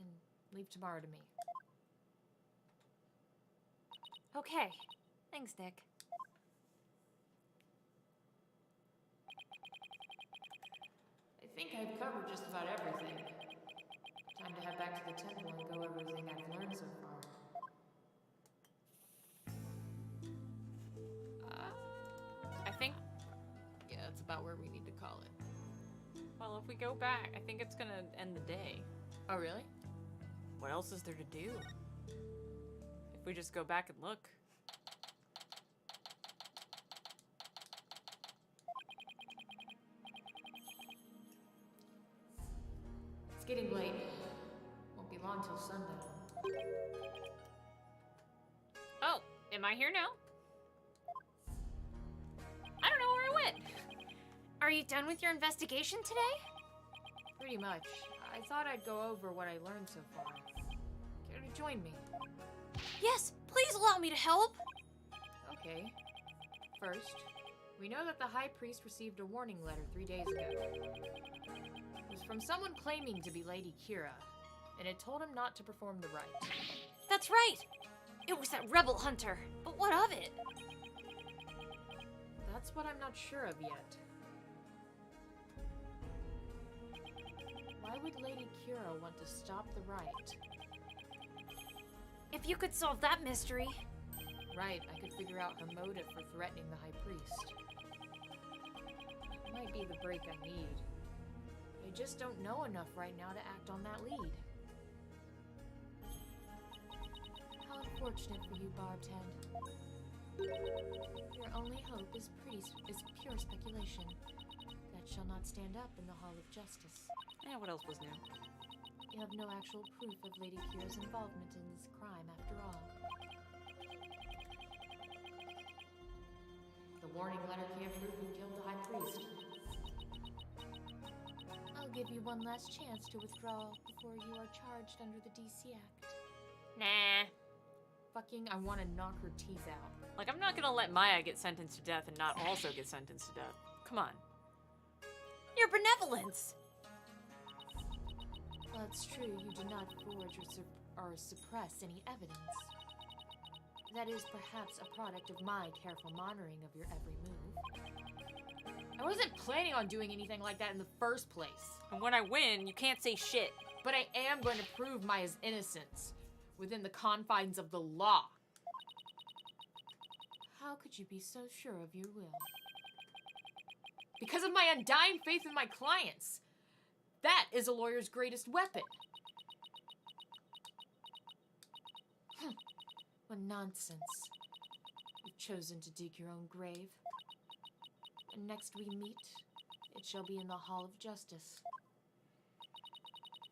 B: And leave tomorrow to me.
A: Okay. Thanks, Nick.
B: I think I've covered just about everything. Time to head back to the temple and go over everything I've learned so far.
A: I think,
B: Yeah, that's about where we need to call it.
A: well, if we go back, I think it's gonna end the day.
B: Oh, really?
A: What else is there to do? If we just go back and look.
B: It's getting late. Won't be long till sundown.
A: Oh, am I here now? I don't know where I went.
C: Are you done with your investigation today?
B: Pretty much. I thought I'd go over what I learned so far. Care to join me?
C: Yes, please allow me to help.
B: Okay. First, we know that the High Priest received a warning letter 3 days ago. It was from someone claiming to be Lady Kira, and it told him not to perform the rite.
C: That's right. It was that rebel hunter. But what of it?
B: That's what I'm not sure of yet. Why would Lady Kira want to stop the rite?
C: If you could solve that mystery.
B: Right, I could figure out her motive for threatening the High Priest. Might be the break I need. I just don't know enough right now to act on that lead.
C: How unfortunate for you, Barbtend. Your only hope is pure speculation. That shall not stand up in the Hall of Justice.
A: Yeah, what else was new?
C: You have no actual proof of Lady Kira's involvement in this crime, after all.
B: The warning letter can't prove who killed the High Priest.
C: I'll give you one last chance to withdraw before you are charged under the DC Act.
A: Nah.
B: Fucking, I want to knock her teeth out.
A: Like, I'm not gonna let Maya get sentenced to death and not also get sentenced to death. Come on.
C: Your benevolence! Well, it's true you did not forge or suppress any evidence. That is perhaps a product of my careful monitoring of your every move.
B: I wasn't planning on doing anything like that in the first place.
A: And when I win, you can't say shit.
B: But I am going to prove Maya's innocence within the confines of the law.
C: How could you be so sure of your will?
B: Because of my undying faith in my clients. That is a lawyer's greatest weapon.
E: What nonsense. You've chosen to dig your own grave. And next we meet, it shall be in the Hall of Justice.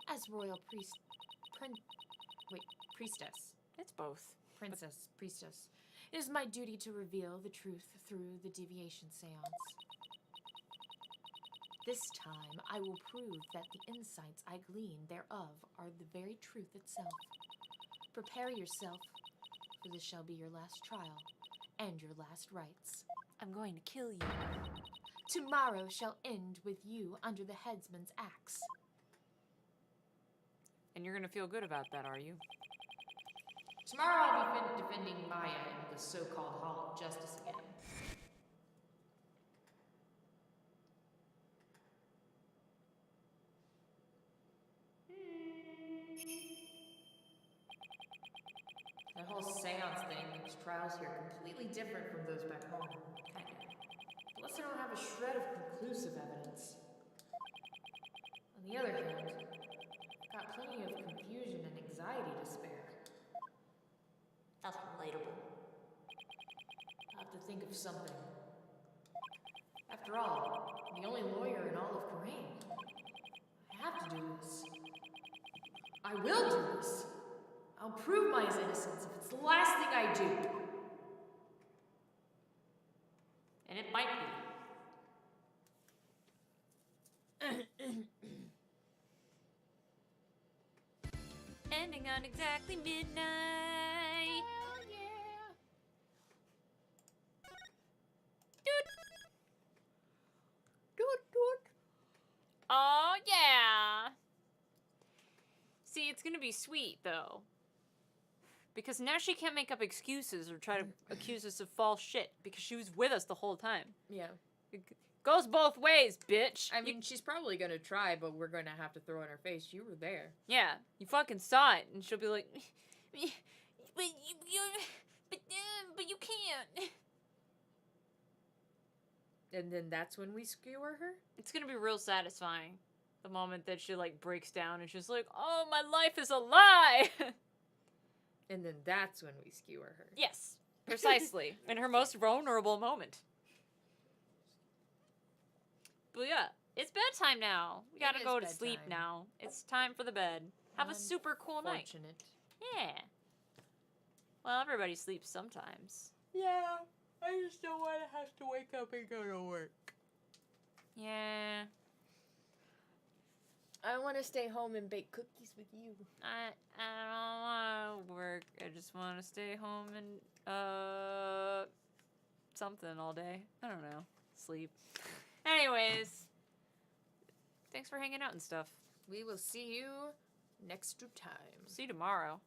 E: As royal priestess.
A: It's both.
E: Priestess. It is my duty to reveal the truth through the deviation seance. This time, I will prove that the insights I glean thereof are the very truth itself. Prepare yourself, for this shall be your last trial and your last rites.
A: I'm going to kill you.
E: Tomorrow shall end with you under the headsman's axe.
A: And you're gonna feel good about that, are you?
E: Tomorrow I'll be defending Maya in the so-called Hall of Justice again. That whole seance thing makes trials here completely different from those back home. Unless I don't have a shred of conclusive evidence. On the other hand, I've got plenty of confusion and anxiety to spare.
D: That's relatable.
E: I'll have to think of something. After all, I'm the only lawyer in all of Korean. I have to do this. I will do this. I'll prove Maya's innocence if it's the last thing I do.
A: And it might be. Ending on exactly midnight.
B: Hell yeah.
A: Oh yeah. See, it's gonna be sweet though. Because now she can't make up excuses or try to accuse us of false shit because she was with us the whole time.
B: Yeah.
A: It goes both ways, bitch.
B: I mean, she's probably gonna try, but we're gonna have to throw in her face. You were there.
A: Yeah, you fucking saw it, and she'll be like, but you can't.
B: And then that's when we skewer her?
A: It's gonna be real satisfying, the moment that she like breaks down and she's like, "Oh, my life is a lie."
B: And then that's when we skewer her.
A: Yes, precisely, in her most vulnerable moment. But yeah, it's bedtime now. We gotta
B: is
A: go to sleep
B: bedtime.
A: now. It's time for the bed. Have a super cool night.
B: Fortunate.
A: Yeah. Well, everybody sleeps sometimes.
B: Yeah, I just don't want to have to wake up and go to work.
A: Yeah.
B: I want to stay home and bake cookies with you.
A: I don't want to work. I just want to stay home and something all day. I don't know. Sleep. Anyways, thanks for hanging out and stuff.
B: We will see you next time.
A: See you tomorrow.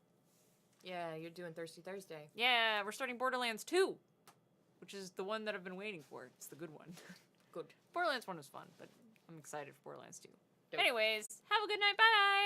B: Yeah, you're doing Thirsty Thursday.
A: Yeah, we're starting Borderlands 2, which is the one that I've been waiting for. It's the good one.
B: Good.
A: Borderlands 1 was fun, but I'm excited for Borderlands 2.
B: Dope.
A: Anyways, have a good night. Bye.